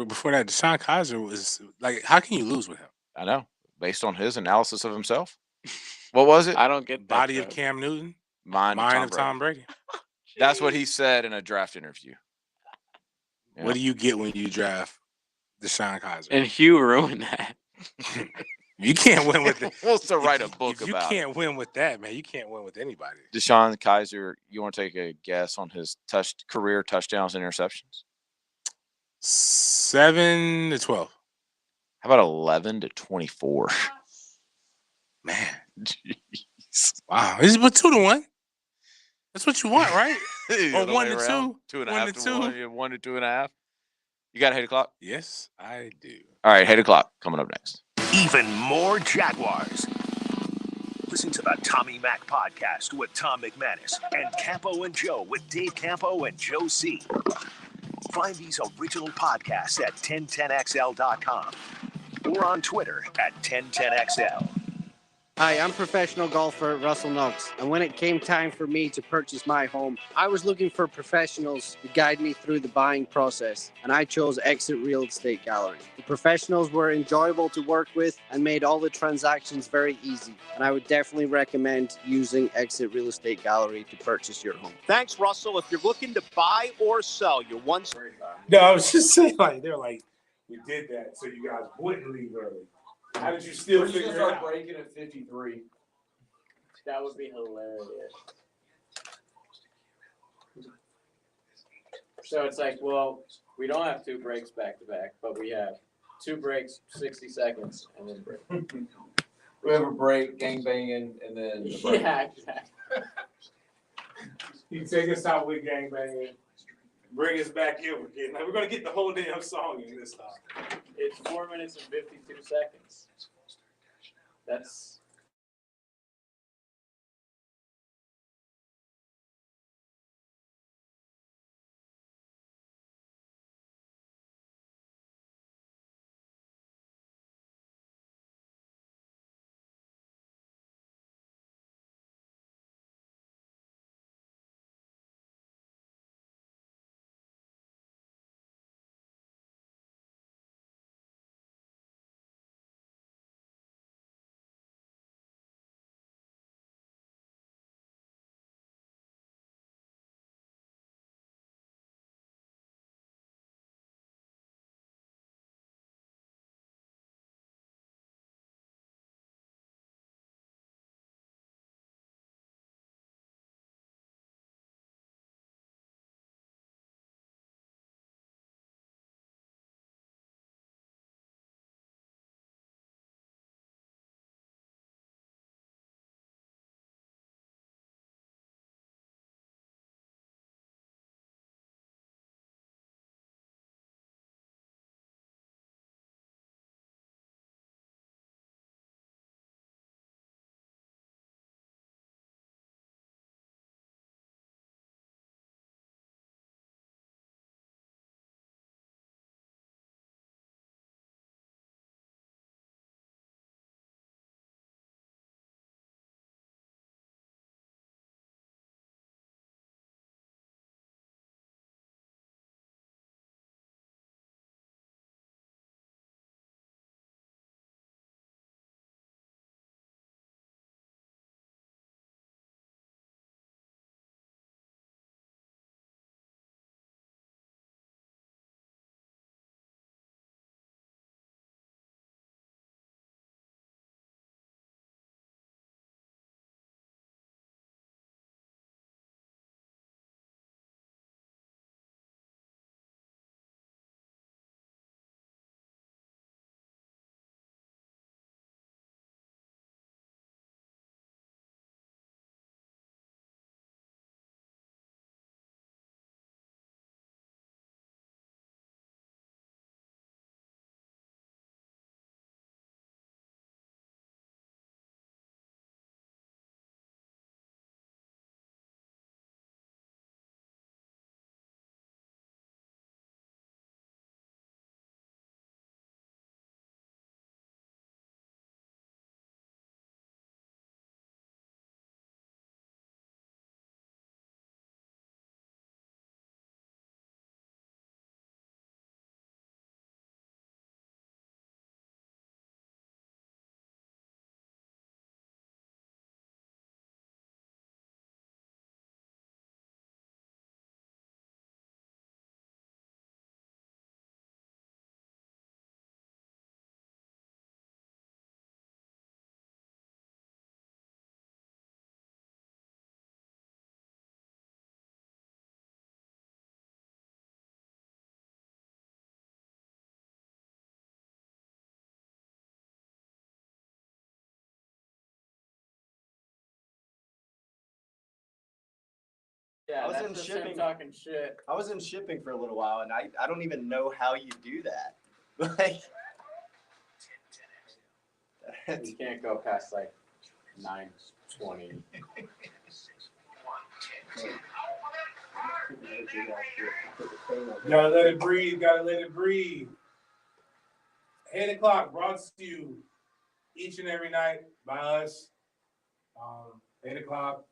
before that, Deshaun Kaiser was like, how can you lose with him? I know. Based on his analysis of himself. What was it? I don't get that. Body of Cam Newton. Mind of Tom Brady. That's what he said in a draft interview. What do you get when you draft Deshaun Kaiser? And Hugh ruined that. You can't win with it. Wants to write a book You about can't win with that, man. You can't win with anybody. Deshaun Kaiser. You want to take a guess on his career touchdowns and interceptions? 7 to 12. How about 11 to 24? Man, jeez. Wow, this is but 2 to 1. That's what you want, right? Or 1 to 2. 2.5 to 1. Yeah, 1 to 2.5. You got a hate o'clock? Yes, I do. All right, hate o'clock coming up next. Even more Jaguars. Listen to the Tommy Mac podcast with Tom McManus and Campo and Joe with Dave Campo and Joe C. Find these original podcasts at 1010XL.com or on Twitter at 1010XL. Hi, I'm professional golfer Russell Knox, and when it came time for me to purchase my home, I was looking for professionals to guide me through the buying process, and I chose Exit Real Estate Gallery. The professionals were enjoyable to work with and made all the transactions very easy, and I would definitely recommend using Exit Real Estate Gallery to purchase your home. Thanks, Russell. If you're looking to buy or sell, you're one. No, I was just saying, they're like, we did that so you guys wouldn't leave early. How did you still figure it out? Breaking at 53. That would be hilarious. So it's like, well, we don't have 2 breaks back to back, but we have 2 breaks, 60 seconds, and then break. We have a break, gangbanging, and then the break. Yeah, exactly. You take us out with gangbanging, bring us back in. We're going to get the whole damn song in this time. It's 4 minutes and 52 seconds. That's Yeah, I was that's in just shipping. him talking shit. I was in shipping for a little while, and I don't even know how you do that. Like, You can't go past like 9:20. Gotta let it breathe. Gotta let it breathe. 8 o'clock brought to you each and every night by us. 8 o'clock.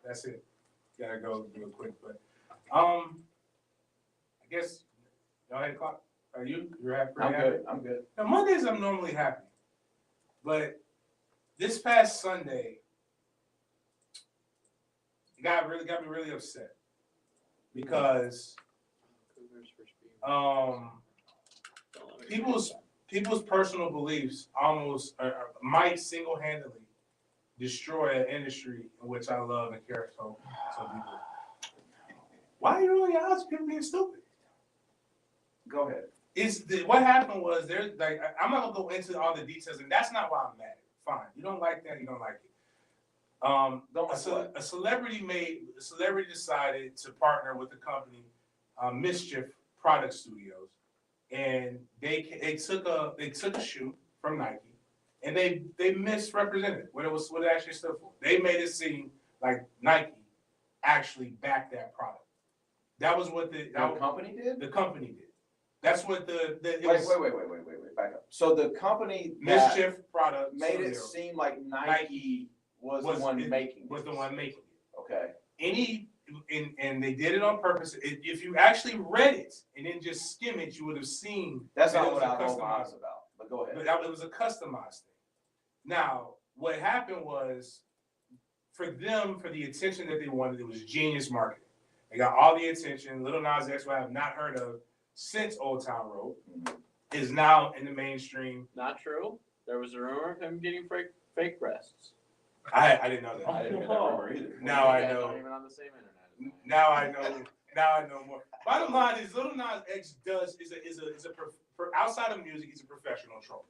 That's it. Gotta go real quick, but I guess y'all 8 o'clock. Are you? You're happy? I'm good. I'm good. Now Mondays I'm normally happy, but this past Sunday got me really upset because people's personal beliefs almost might single-handedly destroy an industry in which I love and care so deeply. Why are you rolling your eyes? People being stupid. Go ahead. What happened was I'm not gonna go into all the details, and that's not why I'm mad. Fine, you don't like that, you don't like it. A celebrity decided to partner with the company Mischief Product Studios, and they took a shoe from Nike, and they misrepresented what it actually stood for. They made it seem like Nike actually backed that product. That was what the company did. The company did. That's what wait, back up. So the company Mischief Product made it seem like Nike was the one making it. Okay. And they did it on purpose. If you actually read it and then just skim it, you would have seen that's that not what I was about. But go ahead. But it was a customized thing. Now, what happened was, for the attention that they wanted, it was genius marketing. They got all the attention. Lil Nas X, who I have not heard of since Old Town Road, is now in the mainstream. Not true. There was a rumor of him getting fake breasts. I didn't know that. I didn't hear that rumor either. Now I know. Not even on the same internet. Now I know more. Bottom line is, Lil Nas X outside of music, he's a professional troll.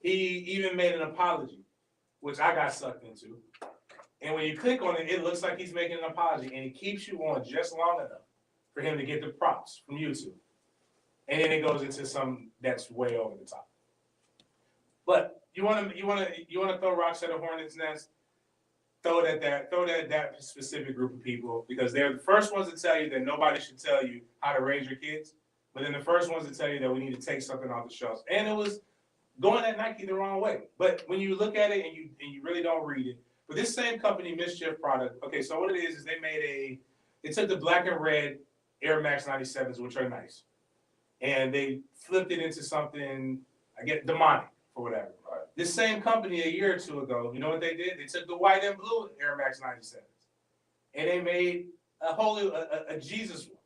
He even made an apology, which I got sucked into. And when you click on it, it looks like he's making an apology, and it keeps you on just long enough for him to get the props from YouTube. And then it goes into some that's way over the top. But you want to throw rocks at a hornet's nest? Throw it at that specific group of people, because they're the first ones to tell you that nobody should tell you how to raise your kids, but then the first ones to tell you that we need to take something off the shelves. And it was going at Nike the wrong way. But when you look at it and you really don't read it, but this same company, Mischief Product, okay, so what it is they took the black and red Air Max 97s, which are nice, and they flipped it into something, I get demonic or whatever. Right. This same company a year or two ago, you know what they did? They took the white and blue Air Max 97s, and they made a Jesus one.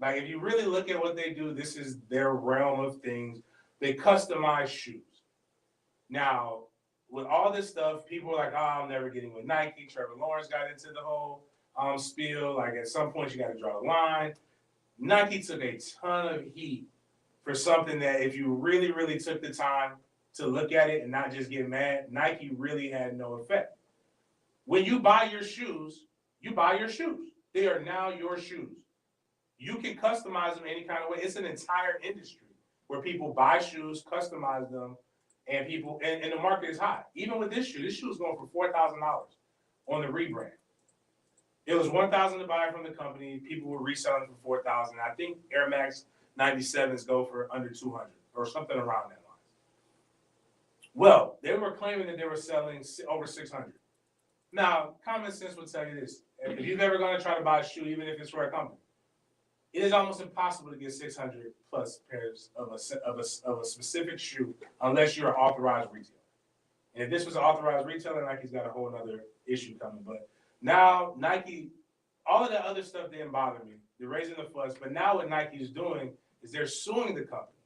Like, if you really look at what they do, this is their realm of things. They customize shoes. Now, with all this stuff, people are like, oh, I'm never getting with Nike. Trevor Lawrence got into the whole spiel. Like, at some point, you got to draw the line. Nike took a ton of heat for something that, if you really, really took the time to look at it and not just get mad, Nike really had no effect. When you buy your shoes, you buy your shoes. They are now your shoes. You can customize them any kind of way. It's an entire industry where people buy shoes, customize them, and people and the market is hot. Even with this shoe is going for $4,000 on the rebrand. It was $1,000 to buy from the company. People were reselling for $4,000. I think Air Max 97s go for under $200 or something around that line. Well, they were claiming that they were selling over $600. Now, common sense would tell you this: if you've ever going to try to buy a shoe, even if it's for a company, it is almost impossible to get 600 plus pairs of a specific shoe unless you're an authorized retailer. And if this was an authorized retailer, Nike's got a whole other issue coming. But now Nike, all of that other stuff didn't bother me. They're raising the fuss. But now what Nike is doing is they're suing the company.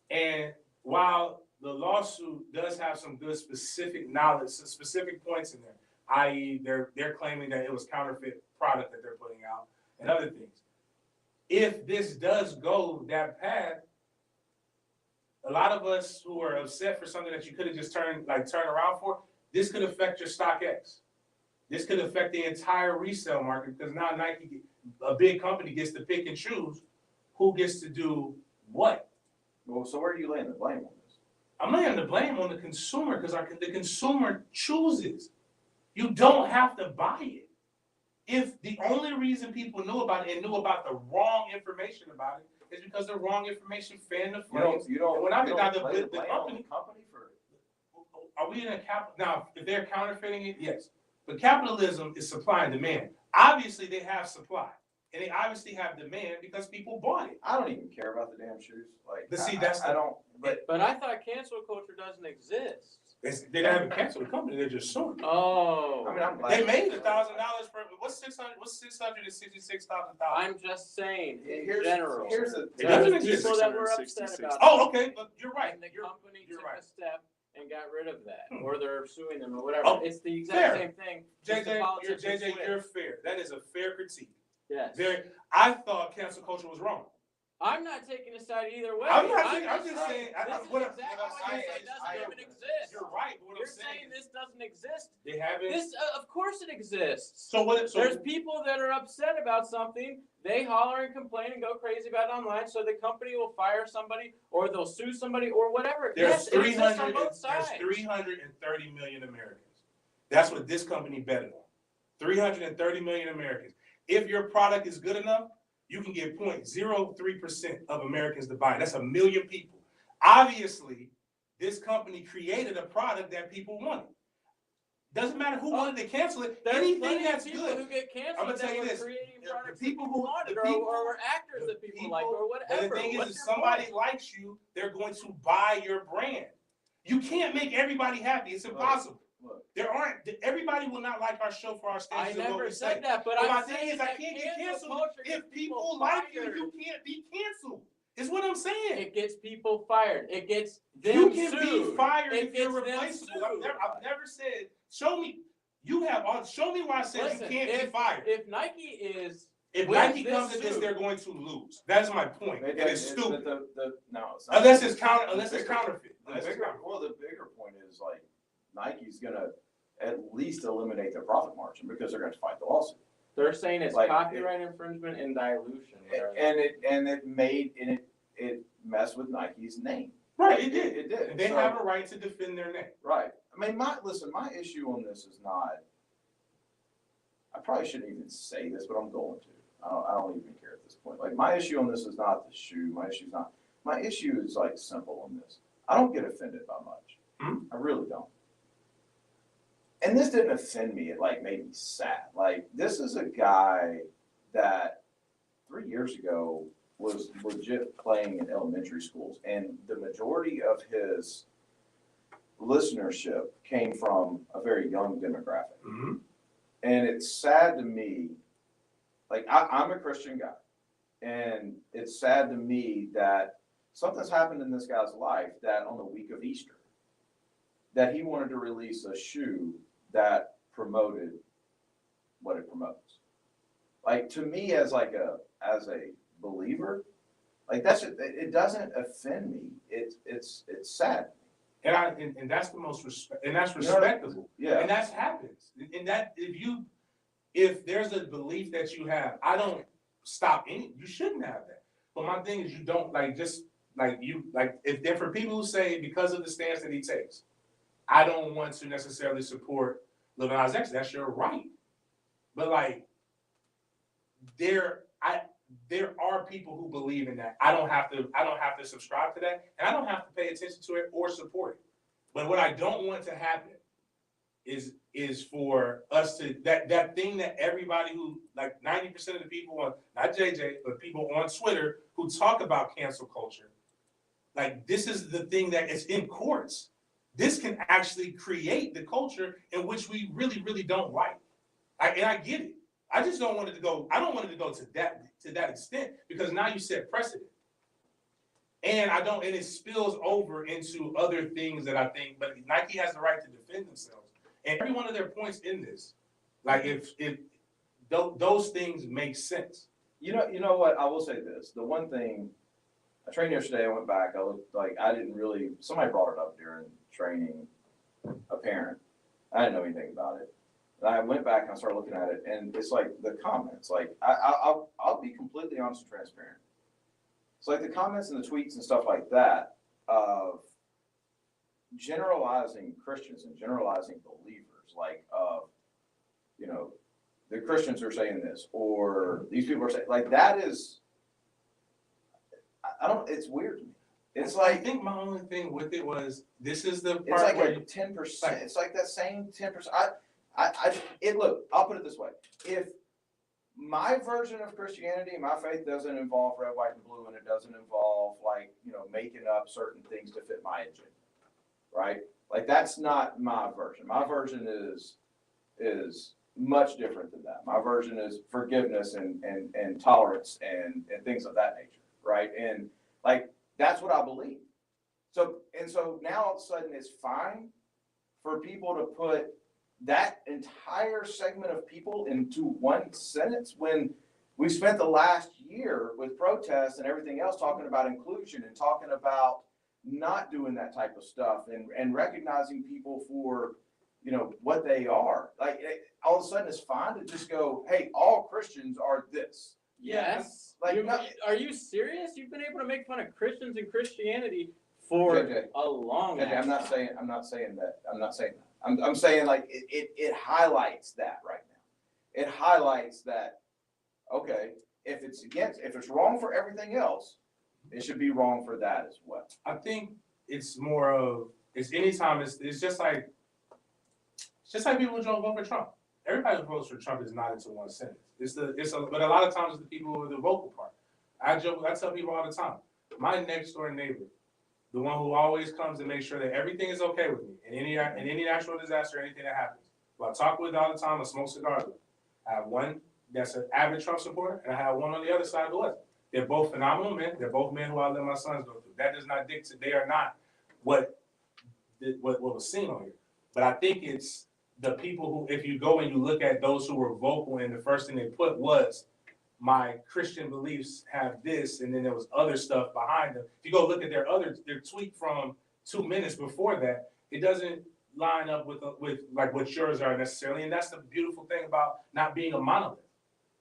And while the lawsuit does have some good specific knowledge, some specific points in there, i.e. they're claiming that it was counterfeit product that they're putting out, and other things. If this does go that path, a lot of us who are upset for something that you could have just turned around for, this could affect your StockX. This could affect the entire resale market because now Nike, a big company, gets to pick and choose who gets to do what. Well, so where are you laying the blame on this? I'm laying the blame on the consumer because the consumer chooses. You don't have to buy it. If the only reason people knew about it and knew about the wrong information about it is because the wrong information fanned the flames. You don't When I you got don't lay the blame on the company for. are we in a cap? Now, if they're counterfeiting it, yes. But capitalism is supply and demand. Obviously, they have supply, and they obviously have demand because people bought it. I don't even care about the damn shoes. Like, But see, I don't. But I thought cancel culture doesn't exist. They haven't canceled the company. They're just suing. Oh, I mean, I'm glad They made $1,000 for what's $666,000. I'm just saying in Here's general. It There doesn't was exist. people that were upset about it. Oh, okay, but you're right. And the company You're took right. a step and got rid of that, or they're suing them or whatever. Oh, It's the exact fair. same thing. just the JJ, politics have switched. you're fair. That is a fair critique. Yes. I thought cancel culture was wrong. I'm not taking a side either way. I'm just saying. This is exactly why it doesn't even exist. You're right. But what You're I'm saying saying this doesn't exist. they haven't. This, of course, it exists. So what? So There's people that are upset about something. They holler and complain and go crazy about it online. So the company will fire somebody, or they'll sue somebody, or whatever. There's Yes, it exists on both There's sides. 330 million Americans. That's what this company betted on. 330 million Americans. If your product is good enough, you can get 0.03% of Americans to buy it. That's 1 million people. Obviously, this company created a product that people wanted. Doesn't matter who wanted to cancel it. There's Anything plenty that's of people good. who get canceled I'm gonna tell you that were this. creating products The people that who wanted, the or people, were actors that people like, or But whatever. the thing What's is, if your somebody point? likes you, they're going to buy your brand. You can't make everybody happy. It's impossible. There aren't. Everybody will not like our show for our I standards. of what never we said say. that, but my I'm thing saying is, I that can't get cancel canceled. culture If gets people people like you, fired. you can't be canceled. Is what I'm saying. It gets people fired. It gets them You can sued. be fired It if you're gets them replaceable. sued. I've never said. Show me. You have. Show me where I said Listen, you can't be fired. If Nike is If wins Nike this comes to this, suit- they're going to lose. That's my point. It And it's doesn't- stupid. No, it's not. Unless it's counterfeit. The bigger point is like Nike's gonna at least eliminate their profit margin because they're gonna fight the lawsuit. They're saying it's Like, copyright infringement and dilution. It messed with Nike's name. Right, it did. It did. And they So- have a right to defend their name. Right. I mean, my issue on this is not. I probably shouldn't even say this, but I'm going to. I don't even care at this point. Like, my issue on this is not the shoe. My issue is like simple on this. I don't get offended by much. I really don't. And this didn't offend me. It like made me sad. Like, this is a guy that 3 years ago was legit playing in elementary schools, and the majority of his listenership came from a very young demographic. Mm-hmm. And it's sad to me, like I'm a Christian guy, and it's sad to me that something's happened in this guy's life that on the week of Easter, that he wanted to release a shoe that promoted what it promotes. Like, to me, as a believer, like it doesn't offend me. It's sad. And that's the most respect, and that's respectable. Yeah. And that happens. And that if there's a belief that you have, I don't stop any. You shouldn't have that. But my thing is, you don't if they're for people who say because of the stance that he takes, I don't want to necessarily support Lil Nas X. That's your right. But like, there are people who believe in that. I don't have to subscribe to that, and I don't have to pay attention to it or support it. But what I don't want to happen is for us to that thing that everybody who, like 90% of the people on, not JJ, but people on Twitter who talk about cancel culture, like, this is the thing that is in courts. This can actually create the culture in which we really, really don't like. And I get it. I just don't want it to go. I don't want it to go to that extent, because now you set precedent, and and it spills over into other things that I think. But Nike has the right to defend themselves, and every one of their points in this, like if those things make sense. You know what? I will say this. The one thing, I trained yesterday. I went back. I looked like I didn't really. Somebody brought it up during training. A parent. I didn't know anything about it. And I went back and I started looking at it, and it's like the comments. Like I'll be completely honest and transparent. It's like the comments and the tweets and stuff like that of generalizing Christians and generalizing believers, like you know, the Christians are saying this, or these people are saying, like, that is, I don't, it's weird to me. It's like, I think my only thing with it was, this is the part it's like where a 10%. It's like that same 10%. Look, I'll put it this way. If my version of Christianity, my faith doesn't involve red, white, and blue, and it doesn't involve, like, you know, making up certain things to fit my agenda, right? Like, that's not my version. My version is much different than that. My version is forgiveness and tolerance and things of that nature, right? And like, that's what I believe. So now all of a sudden it's fine for people to put that entire segment of people into one sentence when we spent the last year with protests and everything else talking about inclusion and talking about not doing that type of stuff and recognizing people for, you know, what they are. Like, all of a sudden it's fine to just go, hey, all Christians are this. Yes. Like, Are you serious? You've been able to make fun of Christians and Christianity for a long time. I'm not saying that. I'm saying, like, it highlights that right now. It highlights that, okay, if it's wrong for everything else, it should be wrong for that as well. I think it's more of, it's anytime, it's just like people who don't vote for Trump. Everybody who votes for Trump is not into one sentence. But a lot of times it's the people who are the vocal part. I tell people all the time, my next door neighbor, the one who always comes to make sure that everything is okay with me in any natural disaster, anything that happens, who I talk with all the time, I smoke cigars with. I have one that's an avid Trump supporter, and I have one on the other side who isn't. They're both phenomenal men. They're both men who I let my sons go through. That does not dictate. They are not what was seen on here. But I think it's the people who, if you go and you look at those who were vocal, and the first thing they put was, my Christian beliefs have this, and then there was other stuff behind them. If you go look at their tweet from 2 minutes before that, it doesn't line up with like what yours are necessarily. And that's the beautiful thing about not being a monolith.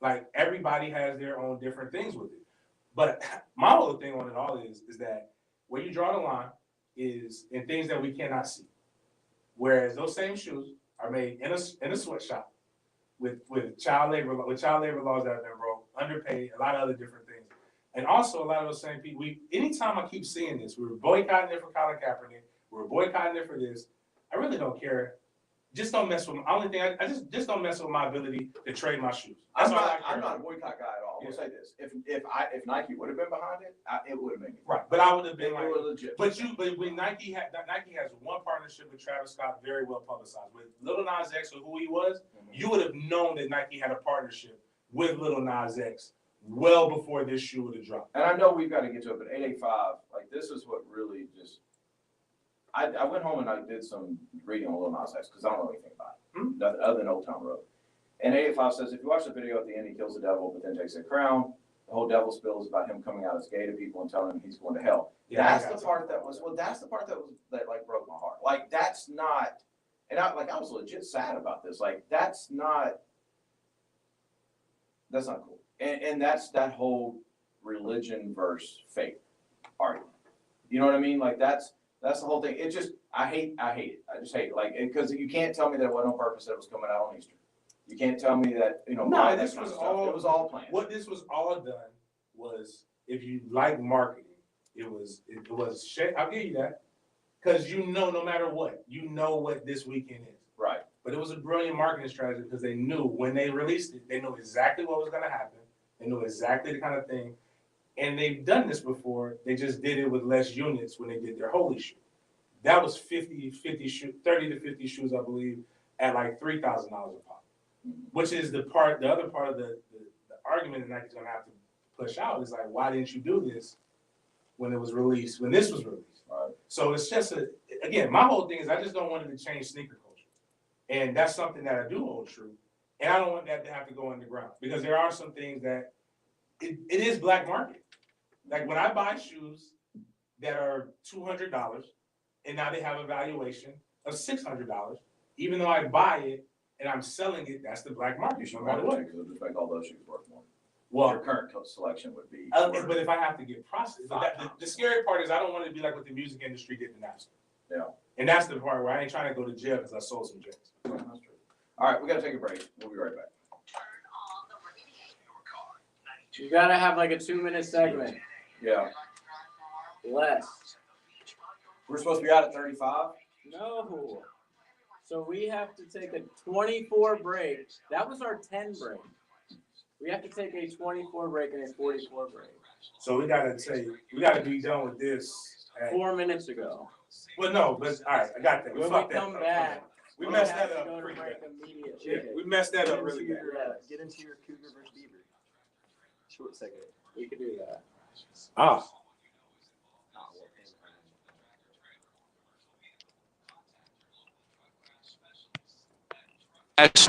Like, everybody has their own different things with it. But my whole thing on it all is that where you draw the line is in things that we cannot see. Whereas those same shoes are made in a sweatshop with child labor laws that have been broke, underpaid, a lot of other different things. And also a lot of those same people, anytime I keep seeing this, we were boycotting it for Colin Kaepernick, we were boycotting it for this. I really don't care. Just don't mess with I just don't mess with my ability to trade my shoes. I'm not a boycott guy at all. I'll say this: if Nike would have been behind it, it would have made me right. But I would have been legit. But when Nike has one partnership with Travis Scott, very well publicized. With Lil Nas X, or who he was, you would have known that Nike had a partnership with Lil Nas X well before this shoe would have dropped. And I know we've got to get to it, but 885, like, this is what really just. I went home and I did some reading on Lil Nas X because I don't know anything about it, nothing other than Old Town Road. And 885 says, if you watch the video at the end, he kills the devil, but then takes a crown. The whole devil spill is about him coming out as gay to people and telling them he's going to hell. Yeah, that's the part that broke my heart. Like, that's not, and I was legit sad about this. Like, that's not cool. And that's that whole religion versus faith argument. You know what I mean? Like, that's the whole thing. It just, I hate it. I just hate it. Like, because you can't tell me that it wasn't on purpose that it was coming out on Easter. You can't tell me that, it was all planned. What this was all done was, if you like marketing, it was I'll give you that. Because no matter what, what this weekend is. Right. But it was a brilliant marketing strategy because they knew when they released it, they knew exactly what was going to happen. They knew exactly the kind of thing. And they've done this before. They just did it with less units when they did their holy shoe. That was 30 to 50 shoes, I believe, at like $3,000 a pop. Which is the other part of the argument that Nike's going to have to push out is like, why didn't you do this when this was released? Right. So it's just again, my whole thing is I just don't want it to change sneaker culture. And that's something that I do hold true. And I don't want that to have to go underground because there are some things that it is black market. Like, when I buy shoes that are $200 and now they have a valuation of $600, even though I buy it and I'm selling it, that's the black market. You should No matter what. because it'll just make all those shoes worth more. Well, your current selection would be. But if I have to get processed, the scary part is I don't want to be like what the music industry did to Napster. Yeah. And that's the part where I ain't trying to go to jail because I sold some jams. Yeah, that's true. All right, we got to take a break. We'll be right back. You gotta have like a 2-minute segment. Yeah. Less. We're supposed to be out at 35? No. So we have to take a 24 break. That was our 10 break. We have to take a 24 break and a 44 break. So we gotta be done with this 4 minutes ago. Well, no, but all right, I got that. When we come back, we messed that up. Yeah, we messed that up really bad. Get into your Cougar versus Beaver. Short segment. We could do that. Ah.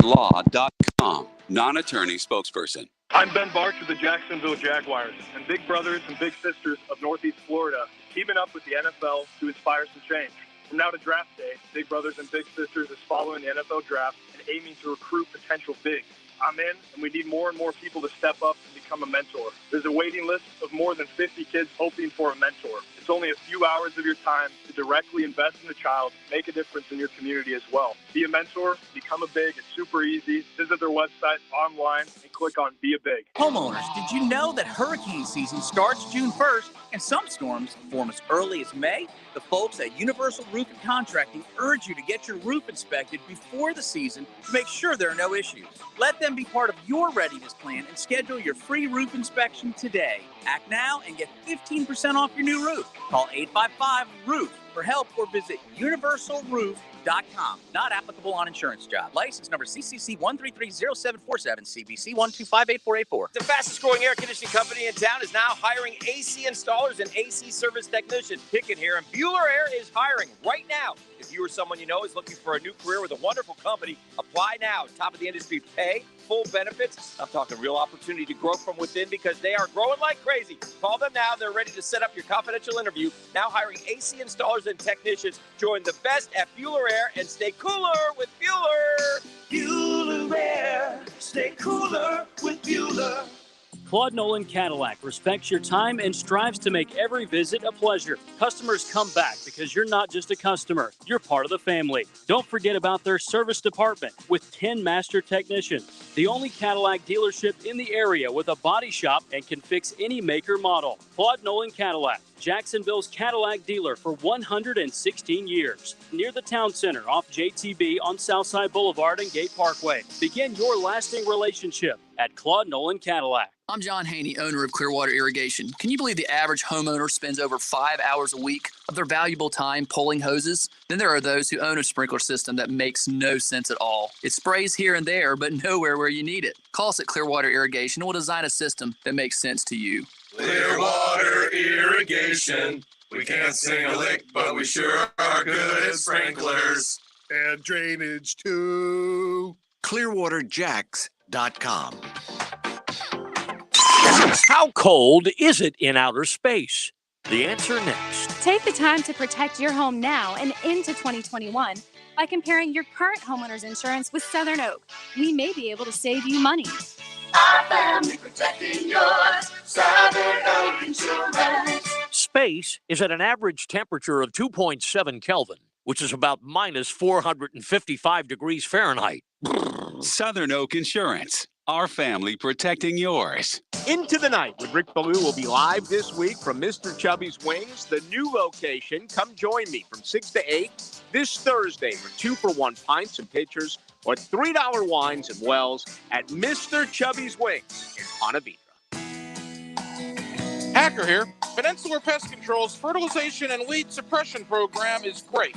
Law.com, non-attorney spokesperson. I'm Ben Barch with the Jacksonville Jaguars, and big brothers and big sisters of Northeast Florida teaming up with the NFL to inspire some change. From now to draft day, Big Brothers and Big Sisters is following the NFL draft and aiming to recruit potential bigs. I'm in, and we need more and more people to step up and become a mentor. There's a waiting list of more than 50 kids hoping for a mentor. It's only a few hours of your time to directly invest in a child, make a difference in your community as well. Be a mentor, become a big. It's super easy. Visit their website online and click on Be a Big. Homeowners, did you know that hurricane season starts June 1st and some storms form as early as May? The folks at Universal Roof and Contracting urge you to get your roof inspected before the season to make sure there are no issues. Let them be part of your readiness plan and schedule your free roof inspection today. Act now and get 15% off your new roof. Call 855-ROOF for help or visit universalroof.com. Not applicable on insurance job. License number CCC 1330747, CBC 1258484. The fastest growing air conditioning company in town is now hiring AC installers and AC service technicians. Pickett here, and Bueller Air is hiring right now. If you or someone you know is looking for a new career with a wonderful company, apply now. Top of the industry pay, full benefits. I'm talking real opportunity to grow from within because they are growing like crazy. Call them now. They're ready to set up your confidential interview. Now hiring AC installers and technicians. Join the best at Bueller Air and stay cooler with Bueller. Bueller Air. Stay cooler with Bueller. Claude Nolan Cadillac respects your time and strives to make every visit a pleasure. Customers come back because you're not just a customer, you're part of the family. Don't forget about their service department with 10 master technicians. The only Cadillac dealership in the area with a body shop and can fix any make or model. Claude Nolan Cadillac, Jacksonville's Cadillac dealer for 116 years. Near the town center off JTB on Southside Boulevard and Gate Parkway. Begin your lasting relationship at Claude Nolan Cadillac. I'm John Haney, owner of Clearwater Irrigation. Can you believe the average homeowner spends over 5 hours a week of their valuable time pulling hoses? Then there are those who own a sprinkler system that makes no sense at all. It sprays here and there, but nowhere where you need it. Call us at Clearwater Irrigation and we'll design a system that makes sense to you. Clearwater Irrigation. We can't sing a lick, but we sure are good at sprinklers. And drainage too. ClearwaterJacks.com. How cold is it in outer space? The answer next. Take the time to protect your home now and into 2021 by comparing your current homeowner's insurance with Southern Oak. We may be able to save you money. Our family protecting yours. Southern Oak Insurance. Space is at an average temperature of 2.7 Kelvin, which is about minus 455 degrees Fahrenheit. Southern Oak Insurance. Our family protecting yours. Into the Night with Rick Ballou will be live this week from Mr. Chubby's Wings, the new location. Come join me from 6 to 8 this Thursday for 2-for-1 pints and pitchers or $3 wines and wells at Mr. Chubby's Wings in Ponte Vedra. Hacker here. Peninsula Pest Control's fertilization and weed suppression program is great.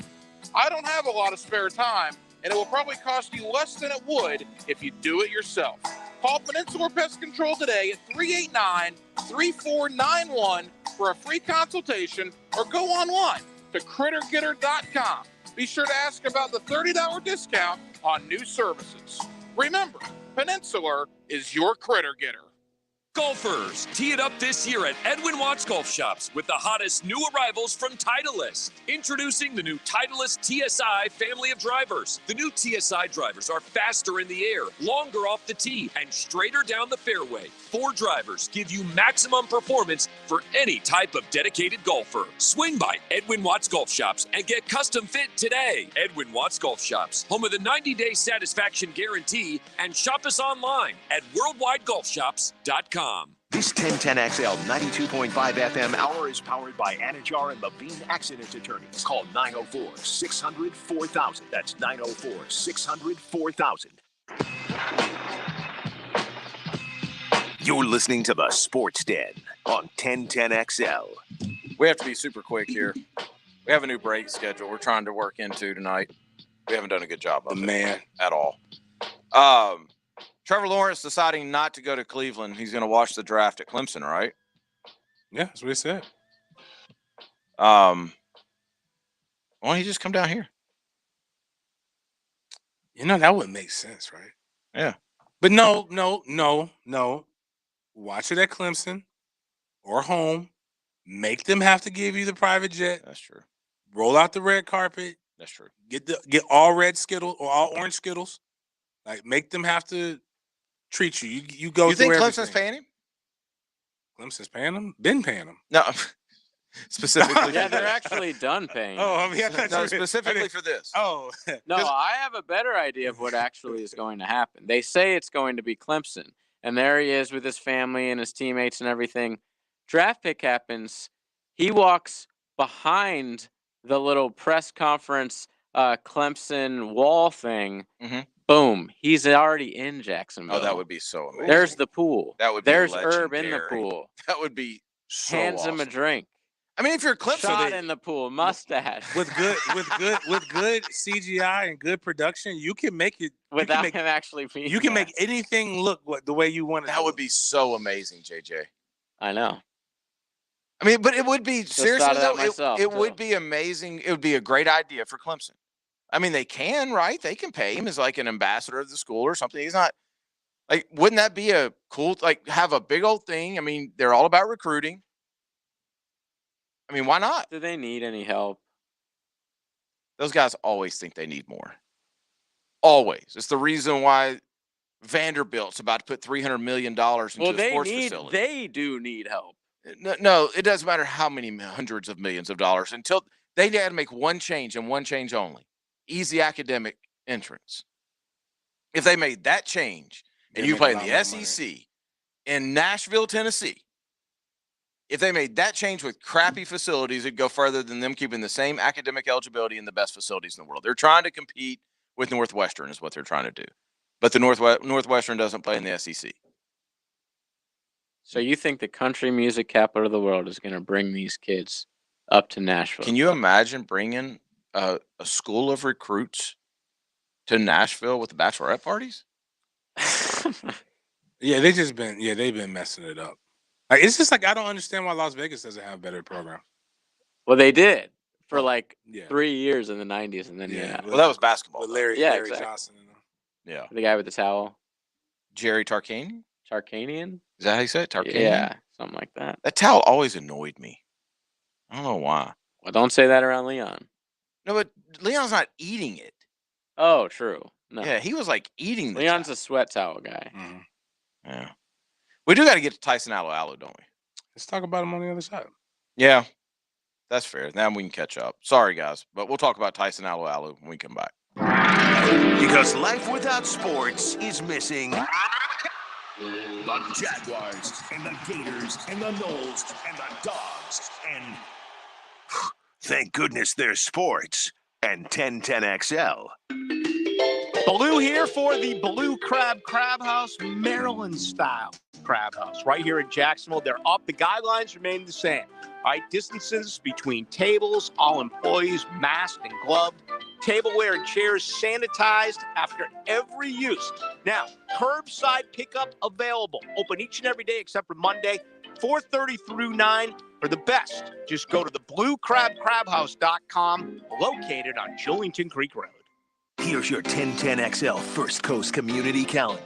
I don't have a lot of spare time, and it will probably cost you less than it would if you do it yourself. Call Peninsula Pest Control today at 389-3491 for a free consultation or go online to crittergetter.com. Be sure to ask about the $30 discount on new services. Remember, Peninsula is your critter getter. Golfers, tee it up this year at Edwin Watts Golf Shops with the hottest new arrivals from Titleist. Introducing the new Titleist TSI family of drivers. The new TSI drivers are faster in the air, longer off the tee, and straighter down the fairway. 4 drivers give you maximum performance for any type of dedicated golfer. Swing by Edwin Watts Golf Shops and get custom fit today. Edwin Watts Golf Shops, home of the 90-day satisfaction guarantee, and shop us online at worldwidegolfshops.com. This 1010XL 92.5 FM hour is powered by Ncaa and Levine Accident Attorneys. Call 904-600-4000. That's 904-600-4000. You're listening to the Sports Den on 1010XL. We have to be super quick here. We have a new break schedule we're trying to work into tonight. We haven't done a good job of it at all. Trevor Lawrence deciding not to go to Cleveland. He's going to watch the draft at Clemson, right? Yeah, that's what he said. Why don't he just come down here? That wouldn't make sense, right? Yeah. But no. Watch it at Clemson or home. Make them have to give you the private jet. That's true. Roll out the red carpet. That's true. Get all red Skittles or all orange Skittles. Like, make them have to treat you. You go. You think Clemson's paying him? Clemson's paying him. Been paying him. No, specifically. Yeah, they're actually done paying. No, specifically for this. Oh, no, I have a better idea of what actually is going to happen. They say it's going to be Clemson, and there he is with his family and his teammates and everything. Draft pick happens. He walks behind the little press conference Clemson wall thing. Mm-hmm. Boom. He's already in Jacksonville. Oh, that would be so amazing. There's the pool. That would be There's legendary. Herb in the pool. That would be so Hands awesome. him a drink. I mean, if you're Clemson, Shot in the pool, mustache. with good CGI and good production, you can make it Without him actually being. You can make anything look the way you want it. That would be so amazing, JJ. I know. I mean, but it would be seriously though. It too. would be amazing. It would be a great idea for Clemson. I mean, they can, right? They can pay him as like an ambassador of the school or something. He's not like, wouldn't that be a cool, like, have a big old thing? I mean, they're all about recruiting. I mean, why not? Do they need any help? Those guys always think they need more. Always. It's the reason why Vanderbilt's about to put $300 million into a sports facility. They do need help. No, it doesn't matter how many hundreds of millions of dollars until they had to make one change and one change only. Easy academic entrance. If they made that change and you play in the SEC in Nashville, Tennessee, if they made that change with crappy facilities, it'd go further than them keeping the same academic eligibility in the best facilities in the world. They're trying to compete with Northwestern is what they're trying to do. But the Northwestern doesn't play in the SEC. So you think the country music capital of the world is going to bring these kids up to Nashville? Can you imagine bringing a school of recruits to Nashville with the bachelorette parties? Yeah, they've been messing it up. Like, it's just like, I don't understand why Las Vegas doesn't have a better program. Well, they did for 3 years in the 90s, and then Well, that was basketball. With Larry exactly. Johnson. Yeah. The guy with the towel. Jerry Tarkanian? Tarkanian? Is that how you say it? Tarkanian? Yeah, something like that. That towel always annoyed me. I don't know why. Well, don't say that around Leon. No, but Leon's not eating it. Oh, true. No. Yeah, he was like eating the Leon's towel. a sweat towel guy. Mm-hmm. Yeah. We do got to get to Tyson Alu, don't we? Let's talk about him on the other side. Yeah. That's fair. Now we can catch up. Sorry, guys, but we'll talk about Tyson Alu when we come back. Because life without sports is missing the Jaguars and the Gators and the Knolls and the Dogs and thank goodness there's sports and 1010XL. Blue here for the Blue Crab House, Maryland style crab house right here in Jacksonville. They're up. The guidelines remain the same. All right, distances between tables, all employees masked and gloved. Tableware and chairs sanitized after every use. Now, curbside pickup available. Open each and every day except for Monday, 4:30 through 9. For the best, just go to the bluecrabcrabhouse.com, located on Jillington Creek Road. Here's your 1010XL First Coast Community Calendar.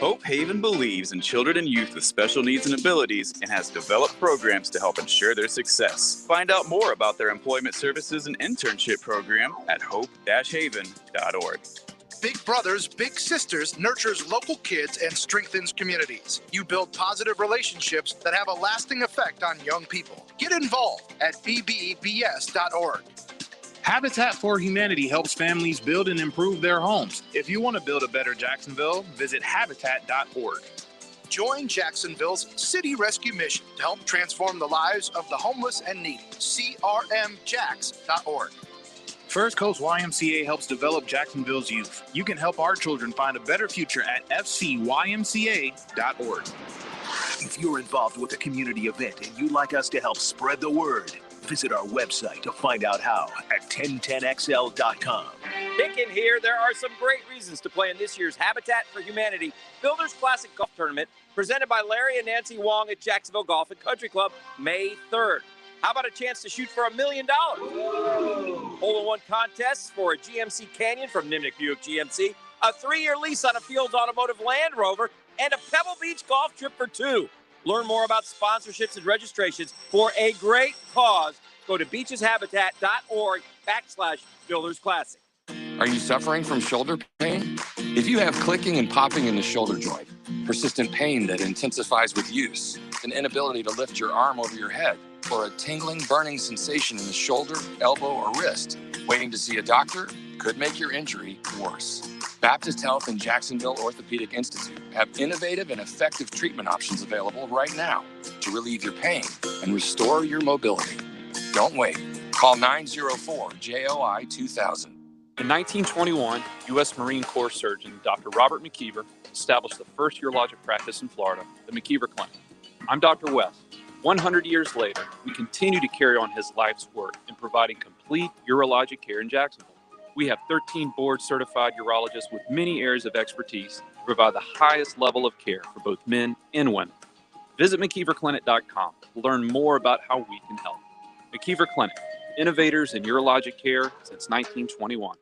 Hope Haven believes in children and youth with special needs and abilities and has developed programs to help ensure their success. Find out more about their employment services and internship program at hope-haven.org. Big Brothers Big Sisters nurtures local kids and strengthens communities. You build positive relationships that have a lasting effect on young people. Get involved at bbbs.org. Habitat for Humanity helps families build and improve their homes. If you want to build a better Jacksonville, visit habitat.org. Join Jacksonville's City Rescue Mission to help transform the lives of the homeless and needy. crmjax.org. First Coast YMCA helps develop Jacksonville's youth. You can help our children find a better future at fcymca.org. If you're involved with a community event and you'd like us to help spread the word, visit our website to find out how at 1010xl.com. Kicking here, there are some great reasons to play in this year's Habitat for Humanity Builders Classic Golf Tournament presented by Larry and Nancy Wong at Jacksonville Golf and Country Club May 3rd. How about a chance to shoot for $1 million? Hole-in-one contests for a GMC Canyon from Nimnik Buick GMC, a 3-year lease on a Fields Automotive Land Rover, and a Pebble Beach golf trip for 2. Learn more about sponsorships and registrations for a great cause. Go to beacheshabitat.org/Builders Classic. Are you suffering from shoulder pain? If you have clicking and popping in the shoulder joint, persistent pain that intensifies with use, an inability to lift your arm over your head, or a tingling, burning sensation in the shoulder, elbow, or wrist, waiting to see a doctor could make your injury worse. Baptist Health and Jacksonville Orthopedic Institute have innovative and effective treatment options available right now to relieve your pain and restore your mobility. Don't wait. Call 904-JOI-2000. In 1921, U.S. Marine Corps surgeon Dr. Robert McKeever established the first urologic practice in Florida, the McKeever Clinic. I'm Dr. West. 100 years later, we continue to carry on his life's work in providing complete urologic care in Jacksonville. We have 13 board-certified urologists with many areas of expertise to provide the highest level of care for both men and women. Visit McKeeverClinic.com to learn more about how we can help. McKeever Clinic, innovators in urologic care since 1921.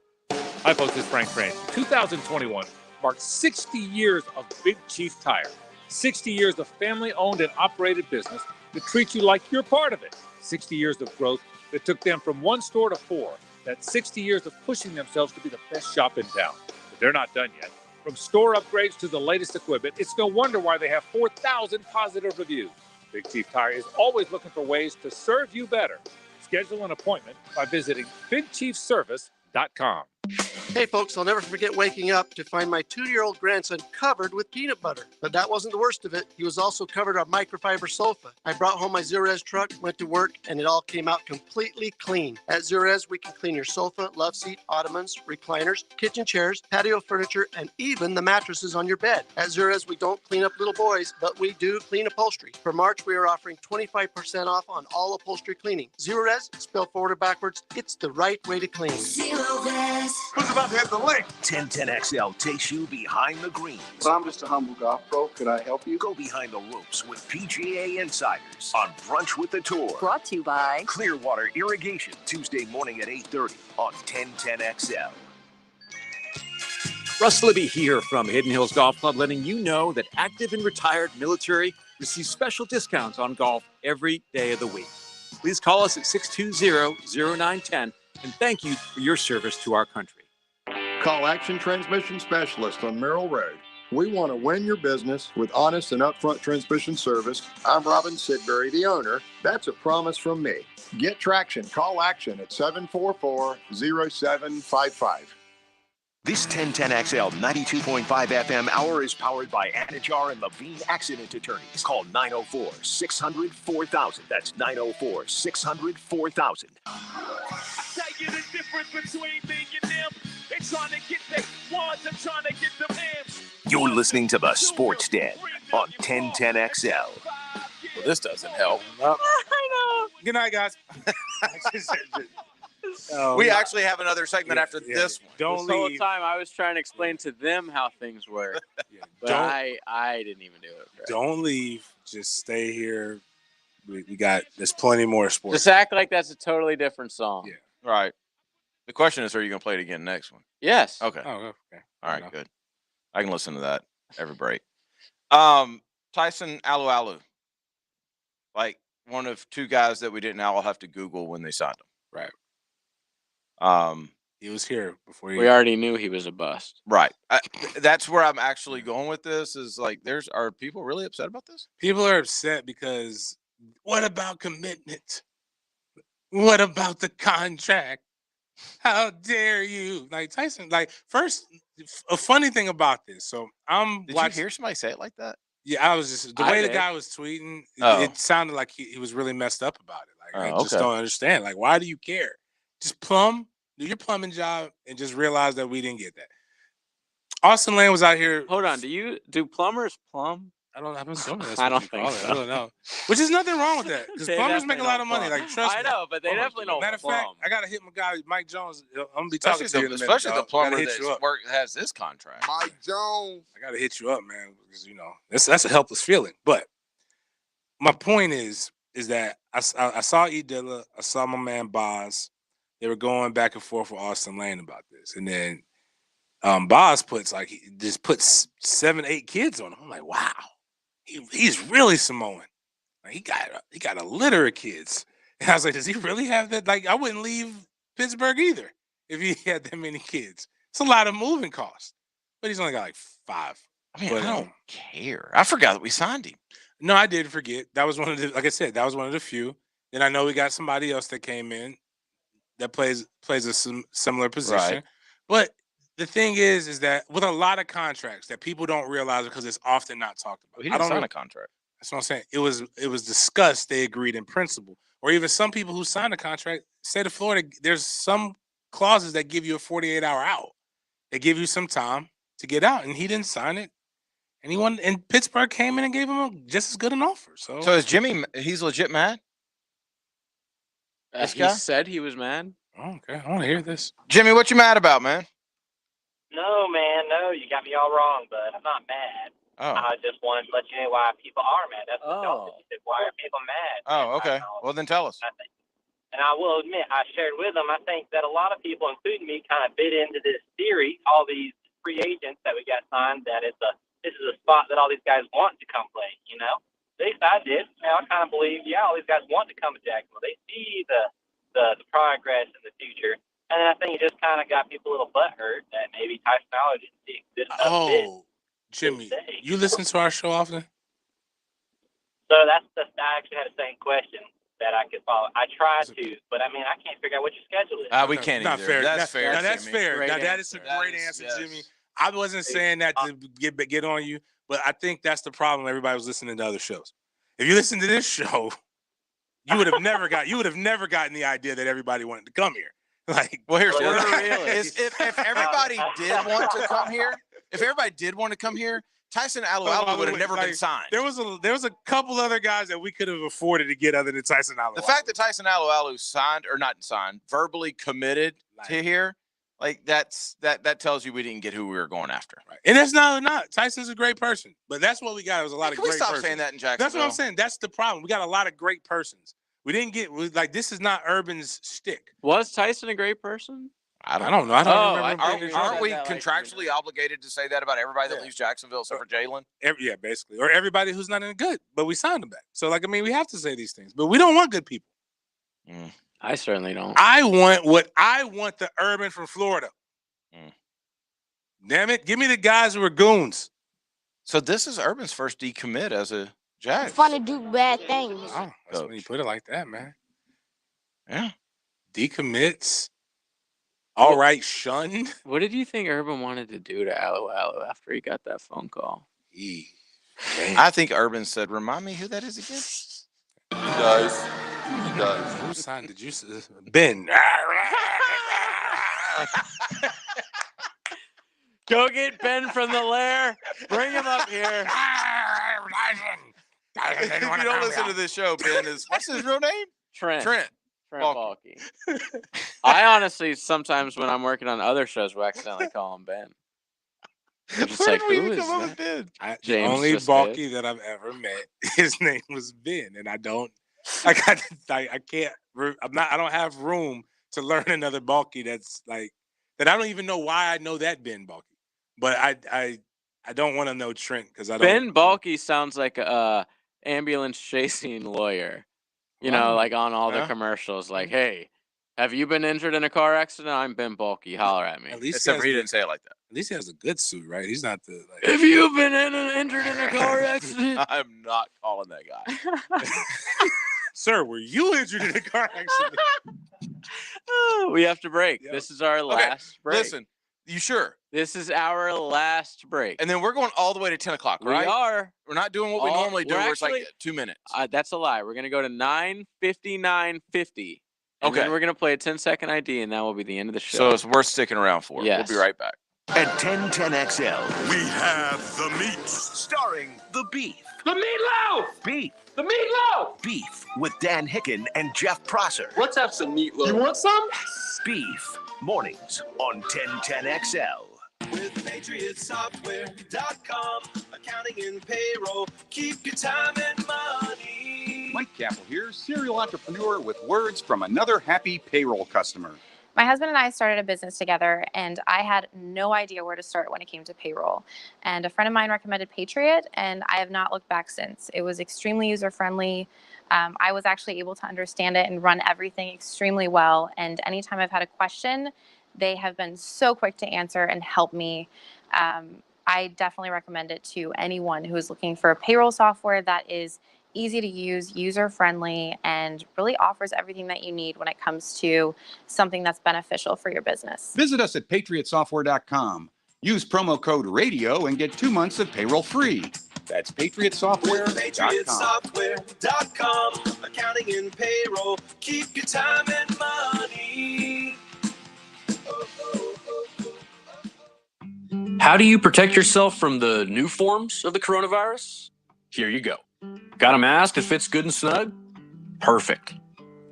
Hi, folks. It's Frank Frank. 2021 marks 60 years of Big Chief Tire. 60 years of family-owned and operated business that treats you like you're part of it. 60 years of growth that took them from 1 store to 4. That's 60 years of pushing themselves to be the best shop in town. But they're not done yet. From store upgrades to the latest equipment, it's no wonder why they have 4,000 positive reviews. Big Chief Tire is always looking for ways to serve you better. Schedule an appointment by visiting BigChiefService.com. Hey folks, I'll never forget waking up to find my 2-year-old grandson covered with peanut butter. But that wasn't the worst of it. He was also covered on microfiber sofa. I brought home my Zerez truck, went to work, and it all came out completely clean. At Zerez, we can clean your sofa, love seat, ottomans, recliners, kitchen chairs, patio furniture, and even the mattresses on your bed. At Zerez, we don't clean up little boys, but we do clean upholstery. For March, we are offering 25% off on all upholstery cleaning. Zerez, spelled forward or backwards, it's the right way to clean. Zerez. Who's about to hit the link? 1010XL takes you behind the greens. Well, I'm just a humble golf pro. Could I help you? Go behind the ropes with PGA Insiders on Brunch with the Tour. Brought to you by Clearwater Irrigation, Tuesday morning at 8:30 on 1010XL. Russ Libby here from Hidden Hills Golf Club, letting you know that active and retired military receive special discounts on golf every day of the week. Please call us at 620-0910 and thank you for your service to our country. Call Action Transmission Specialist on Merrill Road. We want to win your business with honest and upfront transmission service. I'm Robin Sidbury, the owner. That's a promise from me. Get traction. Call Action at 744-0755. This 1010XL 92.5 FM hour is powered by Ncaa and Levine Accident Attorneys. Call 904-600-4000. That's 904-600-4000. Tell you the difference between me and them. They trying to get their ones and trying to get them hams. You're listening to the Sports Den on 1010XL. Well, this doesn't help. I know. Good night, guys. We actually have another segment after this one. This whole time I was trying to explain to them how things work. But I didn't even do it. Right? Don't leave. Just stay here. There's plenty more sports. Just act like that's a totally different song. Yeah. Right. The question is, are you going to play it again next one? Yes. Okay. Oh, okay. All right, good. I can listen to that. every break. Tyson Alualu, like one of two guys that we didn't all have to Google when they signed him. Right. He was here before. We already knew he was a bust. Right. That's where I'm actually going with this. Is like, are people really upset about this? People are upset because what about commitment? What about the contract? How dare you? Like Tyson, like first, a funny thing about this. So Did you hear somebody say it like that? Yeah, I was just the way the guy was tweeting. It sounded like he was really messed up about it. Like I just don't understand. Like, why do you care? Just do your plumbing job, and just realize that we didn't get that. Austin Lane was out here. Hold on, do plumbers plumb? I'm assuming that's I what don't you think call so. it. I don't know. Which is nothing wrong with that because plumbers make a lot of money. Like, trust me. I know, but they definitely don't. Matter of fact, I gotta hit my guy Mike Jones. I'm gonna be Especially talking to you in a minute. Especially the plumber that has this contract. Mike Jones. I gotta hit you up, man, because that's a helpless feeling. But my point is that I saw E. Dilla, I saw my man Boz. They were going back and forth with Austin Lane about this, and then Boz puts 7-8 kids on him. I'm like, wow, he's really Samoan. Like, he got a litter of kids. And I was like, does he really have that? Like, I wouldn't leave Pittsburgh either if he had that many kids. It's a lot of moving costs, but he's only got like 5. I mean, I don't care. I forgot that we signed him. No, I did forget. That was one of the, like I said, that was one of the few. Then I know we got somebody else that came in that plays a similar position. Right. But the thing is that with a lot of contracts that people don't realize because it's often not talked about. He didn't sign a contract. That's what I'm saying. It was discussed. They agreed in principle. Or even some people who signed a contract, state of Florida, there's some clauses that give you a 48-hour out. They give you some time to get out, and he didn't sign it. And Pittsburgh came in and gave him just as good an offer. So is Jimmy? He's legit mad. He said he was mad. Oh, okay, I want to hear this. Jimmy, what you mad about, man? No, man, no, you got me all wrong, but I'm not mad. Oh. I just wanted to let you know why people are mad. That's what you said. Why are people mad? Oh, okay. Well, then tell us. And I will admit, I shared with them, I think that a lot of people, including me, kind of bit into this theory, all these free agents that we got signed, that this is a spot that all these guys want to come play, you know? At least I did. I kind of believe, all these guys want to come to Jacksonville. They see the progress in the future. And then I think it just kind of got people a little butthurt that maybe Tyson Allen didn't see this stuff fit. Jimmy, you listen to our show often? So I actually had the same question that I could follow. I tried to, but I mean, I can't figure out what your schedule is. We can't not either. fair. That's fair. Now, that's Jimmy. fair. Great Now, that answer. is a great answer, Yes. Jimmy. I wasn't saying that to get on you, but I think that's the problem. Everybody was listening to other shows. If you listen to this show, you would have never gotten the idea that everybody wanted to come here. Like, well, here's if everybody did want to come here, Tyson Alualu would have never been signed. There was a couple other guys that we could have afforded to get other than Tyson Alualu. The fact that Tyson Alualu verbally committed to here, like that tells you we didn't get who we were going after. Right. And that's not. Tyson's a great person, but that's what we got. It was a lot of great persons. Can we stop saying that in Jacksonville? That's what I'm saying. That's the problem. We got a lot of great persons. We didn't get this is not Urban's stick. Was Tyson a great person? I don't know. I don't remember. Aren't we contractually obligated to say that about everybody that leaves Jacksonville except for Jalen? Yeah, basically. Or everybody who's not in good, but we signed them back. So, we have to say these things. But we don't want good people. I certainly don't. I want the Urban from Florida. Damn it. Give me the guys who are goons. So this is Urban's first decommit as a Jag. It's fun to do bad things. Oh, that's when you put it like that, man. Yeah. Decommits. All right, shunned. What did you think Urban wanted to do to Alualu after he got that phone call? I think Urban said, "Remind me who that is again." He does. Who signed? Did you? Ben. Go get Ben from the lair. Bring him up here. If you don't listen to this show, Ben what's his real name? Trent Balky. I honestly, sometimes when I'm working on other shows, we accidentally call him Ben. I'm just like, who is that? The only Balky that I've ever met, his name was Ben, and I don't have room to learn another Balky that's like that. I don't even know why I know that Ben Balky, but I I don't want to know Trent because I don't. Ben Balky sounds like a ambulance chasing lawyer. You know, like on all the commercials, like, hey, have you been injured in a car accident? I'm Ben Balky. Holler at me. At least Except for he didn't say it like that. At least he has a good suit, right? He's not the. Like, Have you been injured in a car accident? I'm not calling that guy. Sir, were you injured in a car accident? We have to break. Yep. This is our last break. Listen, you sure? This is our last break. And then we're going all the way to 10 o'clock, right? We are. We're not doing what we normally do, where it's like 2 minutes. That's a lie. We're going to go to 9:59:50. And then we're going to play a 10-second ID, and that will be the end of the show. So it's worth sticking around for. Yes. We'll be right back. At 1010XL, we have the meats. Starring the beef. The meatloaf! Beef. The meatloaf! Beef with Dan Hicken and Jeff Prosser. Let's have some meatloaf. You want some? Beef. Mornings on 1010XL. With PatriotSoftware.com, accounting and payroll, keep your time and money. Mike Capel here, serial entrepreneur with words from another happy payroll customer. My husband and I started a business together, and I had no idea where to start when it came to payroll. And a friend of mine recommended Patriot, and I have not looked back since. It was extremely user-friendly. I was actually able to understand it and run everything extremely well. And anytime I've had a question, they have been so quick to answer and help me. I definitely recommend it to anyone who is looking for a payroll software that is easy to use, user-friendly, and really offers everything that you need when it comes to something that's beneficial for your business. Visit us at PatriotSoftware.com. Use promo code RADIO and get 2 months of payroll free. That's PatriotSoftware.com. PatriotSoftware.com, accounting and payroll, keep your time and money. How do you protect yourself from the new forms of the coronavirus? Here you go. Got a mask that fits good and snug? Perfect.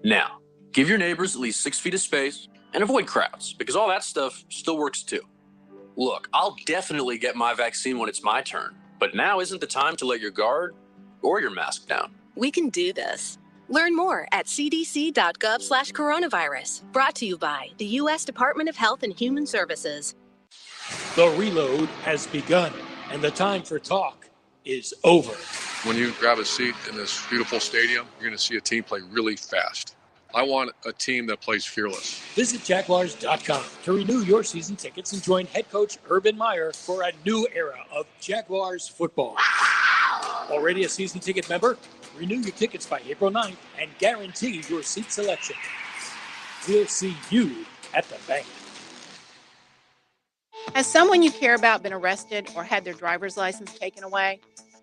Now, give your neighbors at least 6 feet of space and avoid crowds, because all that stuff still works too. Look, I'll definitely get my vaccine when it's my turn, but now isn't the time to let your guard or your mask down. We can do this. Learn more at cdc.gov/coronavirus. Brought to you by the U.S. Department of Health and Human Services. The reload has begun, and the time for talk is over. When you grab a seat in this beautiful stadium, you're going to see a team play really fast. I want a team that plays fearless. Visit Jaguars.com to renew your season tickets and join head coach Urban Meyer for a new era of Jaguars football. Already a season ticket member? Renew your tickets by April 9th and guarantee your seat selection. We'll see you at the bank. Has someone you care about been arrested or had their driver's license taken away?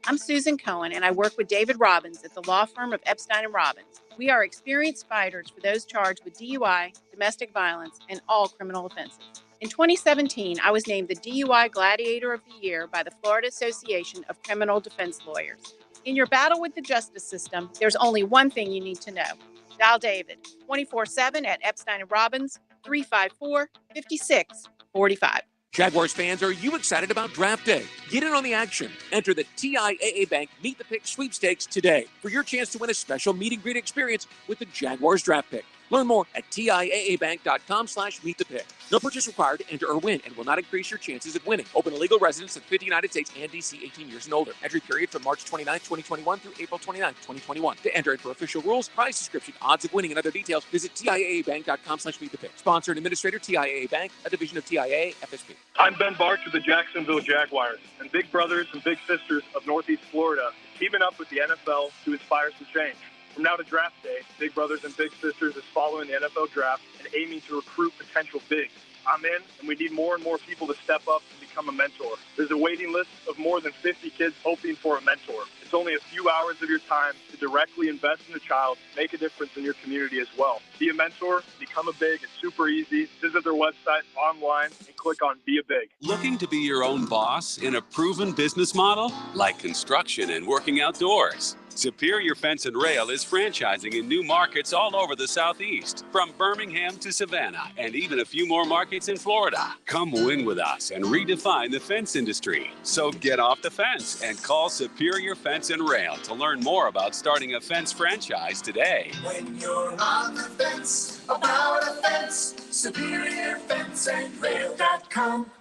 I'm Susan Cohen, and I work with David Robbins at the law firm of Epstein & Robbins. We are experienced fighters for those charged with DUI, domestic violence, and all criminal offenses. In 2017, I was named the DUI Gladiator of the Year by the Florida Association of Criminal Defense Lawyers. In your battle with the justice system, there's only one thing you need to know. Dial David 24/7 at Epstein & Robbins, 354-5645. Jaguars fans, are you excited about draft day? Get in on the action. Enter the TIAA Bank Meet the Pick sweepstakes today for your chance to win a special meet and greet experience with the Jaguars draft pick. Learn more at TIAABank.com/meetthepick. No purchase required to enter or win and will not increase your chances of winning. Open to legal residents in 50 United States and DC 18 years and older. Entry period from March 29, 2021 through April 29, 2021. To enter and for official rules, prize description, odds of winning, and other details, visit TIAABank.com/meetthepick. Sponsor and administrator, TIAA Bank, a division of TIAA FSP. I'm Ben Barch with the Jacksonville Jaguars, and big brothers and big sisters of Northeast Florida teaming up with the NFL to inspire some change. From now to draft day, Big Brothers and Big Sisters is following the NFL draft and aiming to recruit potential bigs. I'm in, and we need more and more people to step up and become a mentor. There's a waiting list of more than 50 kids hoping for a mentor. It's only a few hours of your time to directly invest in a child, make a difference in your community as well. Be a mentor, become a big. It's super easy. Visit their website online and click on Be a Big. Looking to be your own boss in a proven business model like construction and working outdoors? Superior Fence and Rail is franchising in new markets all over the Southeast, from Birmingham to Savannah, and even a few more markets in Florida. Come win with us and redefine the fence industry. So get off the fence and call Superior Fence and Rail to learn more about starting a fence franchise today. When you're on the fence, about a fence, SuperiorFenceandRail.com.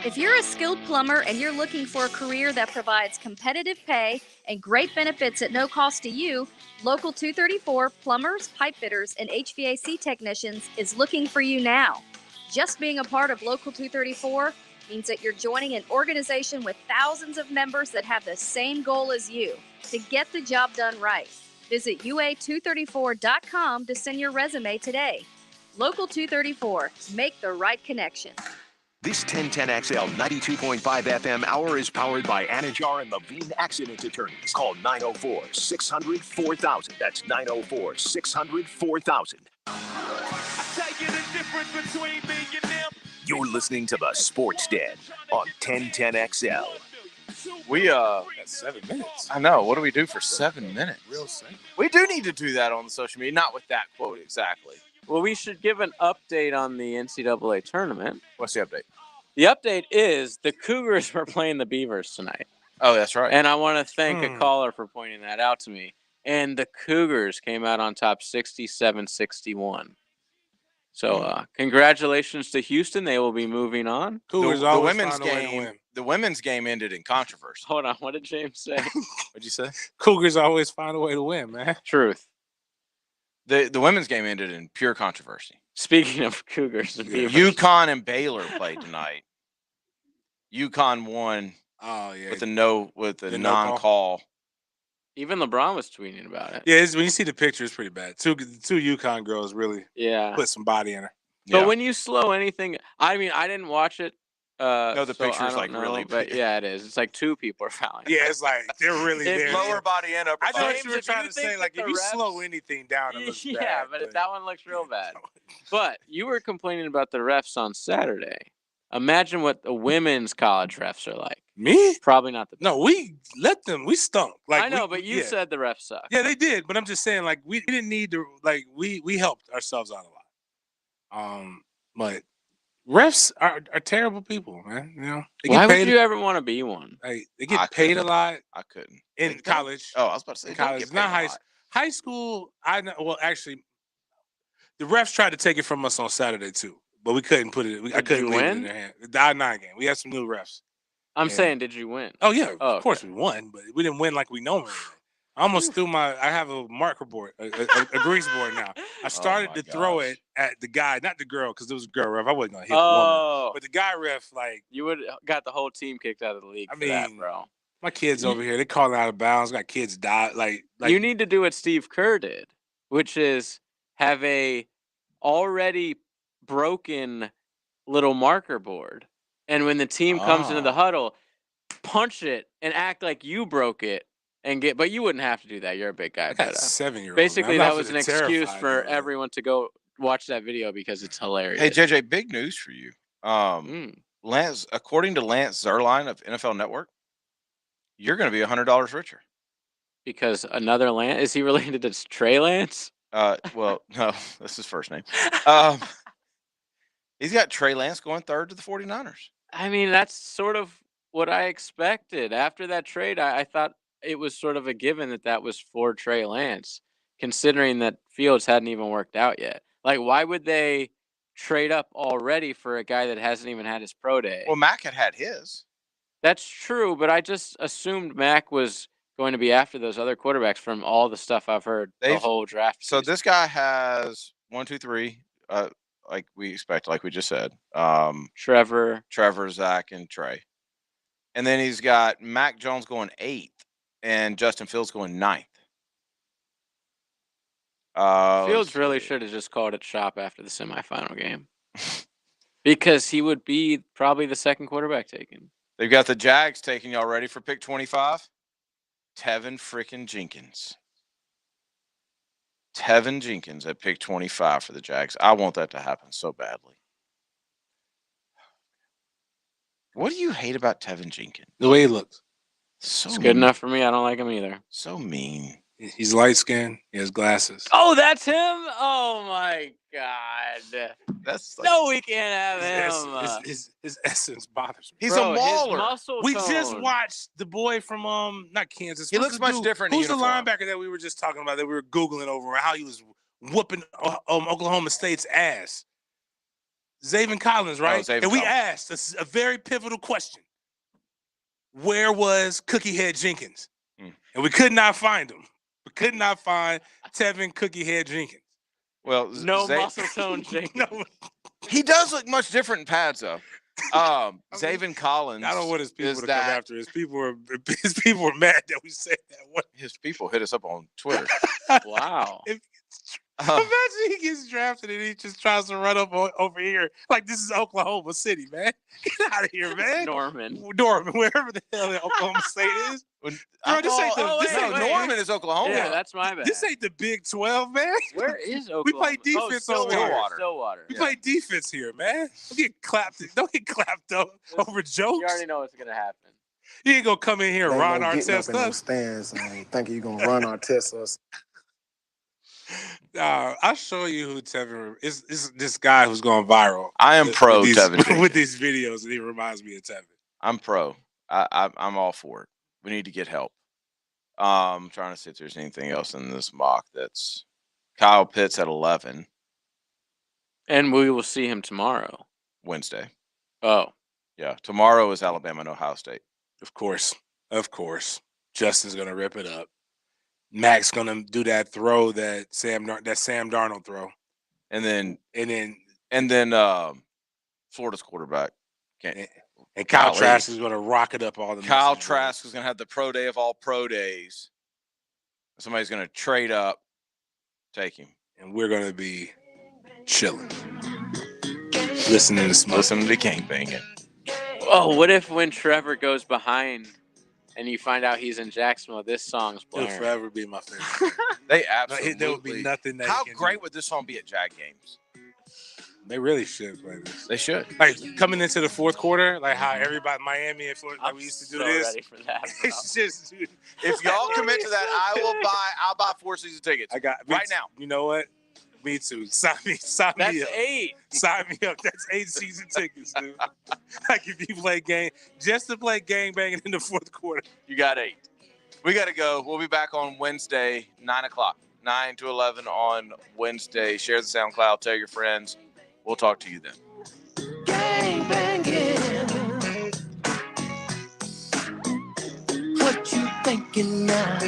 If you're a skilled plumber and you're looking for a career that provides competitive pay and great benefits at no cost to you, Local 234 Plumbers, Pipe Fitters, and HVAC Technicians is looking for you now. Just being a part of Local 234 means that you're joining an organization with thousands of members that have the same goal as you, to get the job done right. Visit UA234.com to send your resume today. Local 234, make the right connection. This 1010XL 92.5 FM hour is powered by Ncaa and Levine Accident Attorneys. Call 904-600-4000. That's 904-600-4000. You're listening to the Sports Den on 1010XL. We That's 7 minutes. I know. What do we do for 7 minutes? Real simple. We do need to do that on the social media, not with that quote exactly. Well, we should give an update on the NCAA tournament. What's the update? The update is the Cougars were playing the Beavers tonight. Oh, that's right. And I want to thank a caller for pointing that out to me. And the Cougars came out on top 67-61. So congratulations to Houston. They will be moving on. Cougars the always women's find a way to game. win. The women's game ended in controversy. Hold on. What did James say? What'd you say? Cougars always find a way to win, man. Truth. The women's game ended in pure controversy. Speaking of Cougars and Beavers. UConn and Baylor played tonight. UConn won with a non-call. Even LeBron was tweeting about it. Yeah, when you see the picture, it's pretty bad. Two UConn girls really put some body in her. But when you slow anything, I mean, I didn't watch it. No, the picture's like really but big. yeah, it is. It's like two people are fouling. Yeah, it's like they're really there. Lower body and upper I know body. what you were trying to say. Like, if you slow anything down, it looks Yeah, bad. but that one looks real bad. But you were complaining about the refs on Saturday. Imagine what the women's college refs are like. Me? Probably not the best. No, we let them. We stunk. Like I know, but you said the refs suck. Yeah, they did. But I'm just saying, like, we didn't need to. Like, we helped ourselves out a lot. But refs are terrible people, man. You know. Why would you ever want to be one? Like, they get paid a lot. I couldn't. In college. Oh, I was about to say college, not high school. I know. Well, actually, the refs tried to take it from us on Saturday too, but we couldn't put it. I couldn't leave it in their hand. The I-9 game. We had some new refs. I'm saying, did you win? Oh yeah, of course we won, but we didn't win like we normally win. I almost threw I have a marker board, a grease board now. I started to throw it at the guy, not the girl, because it was a girl ref. I wasn't gonna hit the woman, but the guy ref, like, you would have got the whole team kicked out of the league. Bro. My kids over here, they calling out of bounds. Got kids die. Like you need to do what Steve Kerr did, which is have a already broken little marker board, and when the team comes into the huddle, punch it and act like you broke it. But you wouldn't have to do that. You're a big guy. I got a 7-year-old. Basically, that was an excuse for everyone to go watch that video because it's hilarious. Hey, JJ, big news for you. Lance, according to Lance Zierlein of NFL Network, you're going to be $100 richer. Because another Lance? Is he related to Trey Lance? Well, no, that's his first name. He's got Trey Lance going third to the 49ers. I mean, that's sort of what I expected. After that trade, I thought it was sort of a given that was for Trey Lance, considering that Fields hadn't even worked out yet. Like, why would they trade up already for a guy that hasn't even had his pro day? Well, Mac had his. That's true, but I just assumed Mac was going to be after those other quarterbacks from all the stuff I've heard the whole draft season. So this guy has 1, 2, 3, like we expect, like we just said. Trevor, Zach, and Trey. And then he's got Mac Jones going 8th. And Justin Fields going 9th. Fields really should have just called it shop after the semifinal game. Because he would be probably the second quarterback taken. They've got the Jags taking y'all ready for pick 25. Tevin freaking Jenkins. Tevin Jenkins at pick 25 for the Jags. I want that to happen so badly. What do you hate about Tevin Jenkins? The way he looks. It's good enough for me. I don't like him either. So mean. He's light skinned. He has glasses. Oh, that's him? Oh my God. That's like, no, we can't have him. His essence bothers me. He's a mauler. We just watched the boy from not Kansas. He looks much different. Who's the linebacker that we were just talking about that we were Googling over how he was whooping Oklahoma State's ass? Zaven Collins, right? Zaven and we Collins. asked a very pivotal question. Where was Cookie Head Jenkins? And we could not find him. We could not find Tevin Cookie Head Jenkins. Well, No muscle tone Jenkins. No. He does look much different in pads, though. Zaven Collins. I don't want his people to that, come after. His people are mad that we said that. His people hit us up on Twitter. Wow. Imagine he gets drafted and he just tries to run up over here like this is Oklahoma City, man. Get out of here, man. Norman, wherever the hell Oklahoma State is. Bro, Norman is Oklahoma. Yeah, that's my bad. This ain't the Big 12, man. Where is Oklahoma? We play defense over here. Stillwater. We play defense here, man. Don't get clapped over jokes. You already know what's gonna happen. You ain't gonna come in here and Ron Artest us. Stands thinking you're gonna run Artest us. I'll show you who Tevin is. This guy who's going viral. I am pro Tevin with these videos, and he reminds me of Tevin. I'm pro. I'm all for it. We need to get help. I'm trying to see if there's anything else in this mock that's Kyle Pitts at 11. And we will see him tomorrow. Wednesday. Oh. Yeah. Tomorrow is Alabama and Ohio State. Of course. Justin's gonna rip it up. Mac's gonna do that throw that Sam Darnold throw. And then Florida's quarterback. And Kyle Trask is gonna rock it up all the Kyle Trask is gonna have the pro day of all pro days. Somebody's gonna trade up, take him. And we're gonna be chilling. Listening to smoke. Listening to gang banging. Oh, what if when Trevor goes behind and you find out he's in Jacksonville, this song's playing? It'll forever be my favorite. They absolutely. There would be nothing that. How great would this song be at Jag games? They really should play this. They should. Like coming into the fourth quarter, like how everybody Miami and Florida, like we used to do this. Ready for that, it's just, dude. If y'all commit to that, I'll buy 4 season tickets. I got right now. You know what? Me too. Sign me up. That's 8. Sign me up. That's 8 season tickets, dude. Like if you play just to play gang banging in the fourth quarter. You got 8. We got to go. We'll be back on Wednesday, 9 o'clock. 9 to 11 on Wednesday. Share the SoundCloud. Tell your friends. We'll talk to you then. Gang banging. What you thinking now?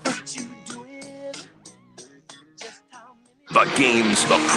What you doing? The games, the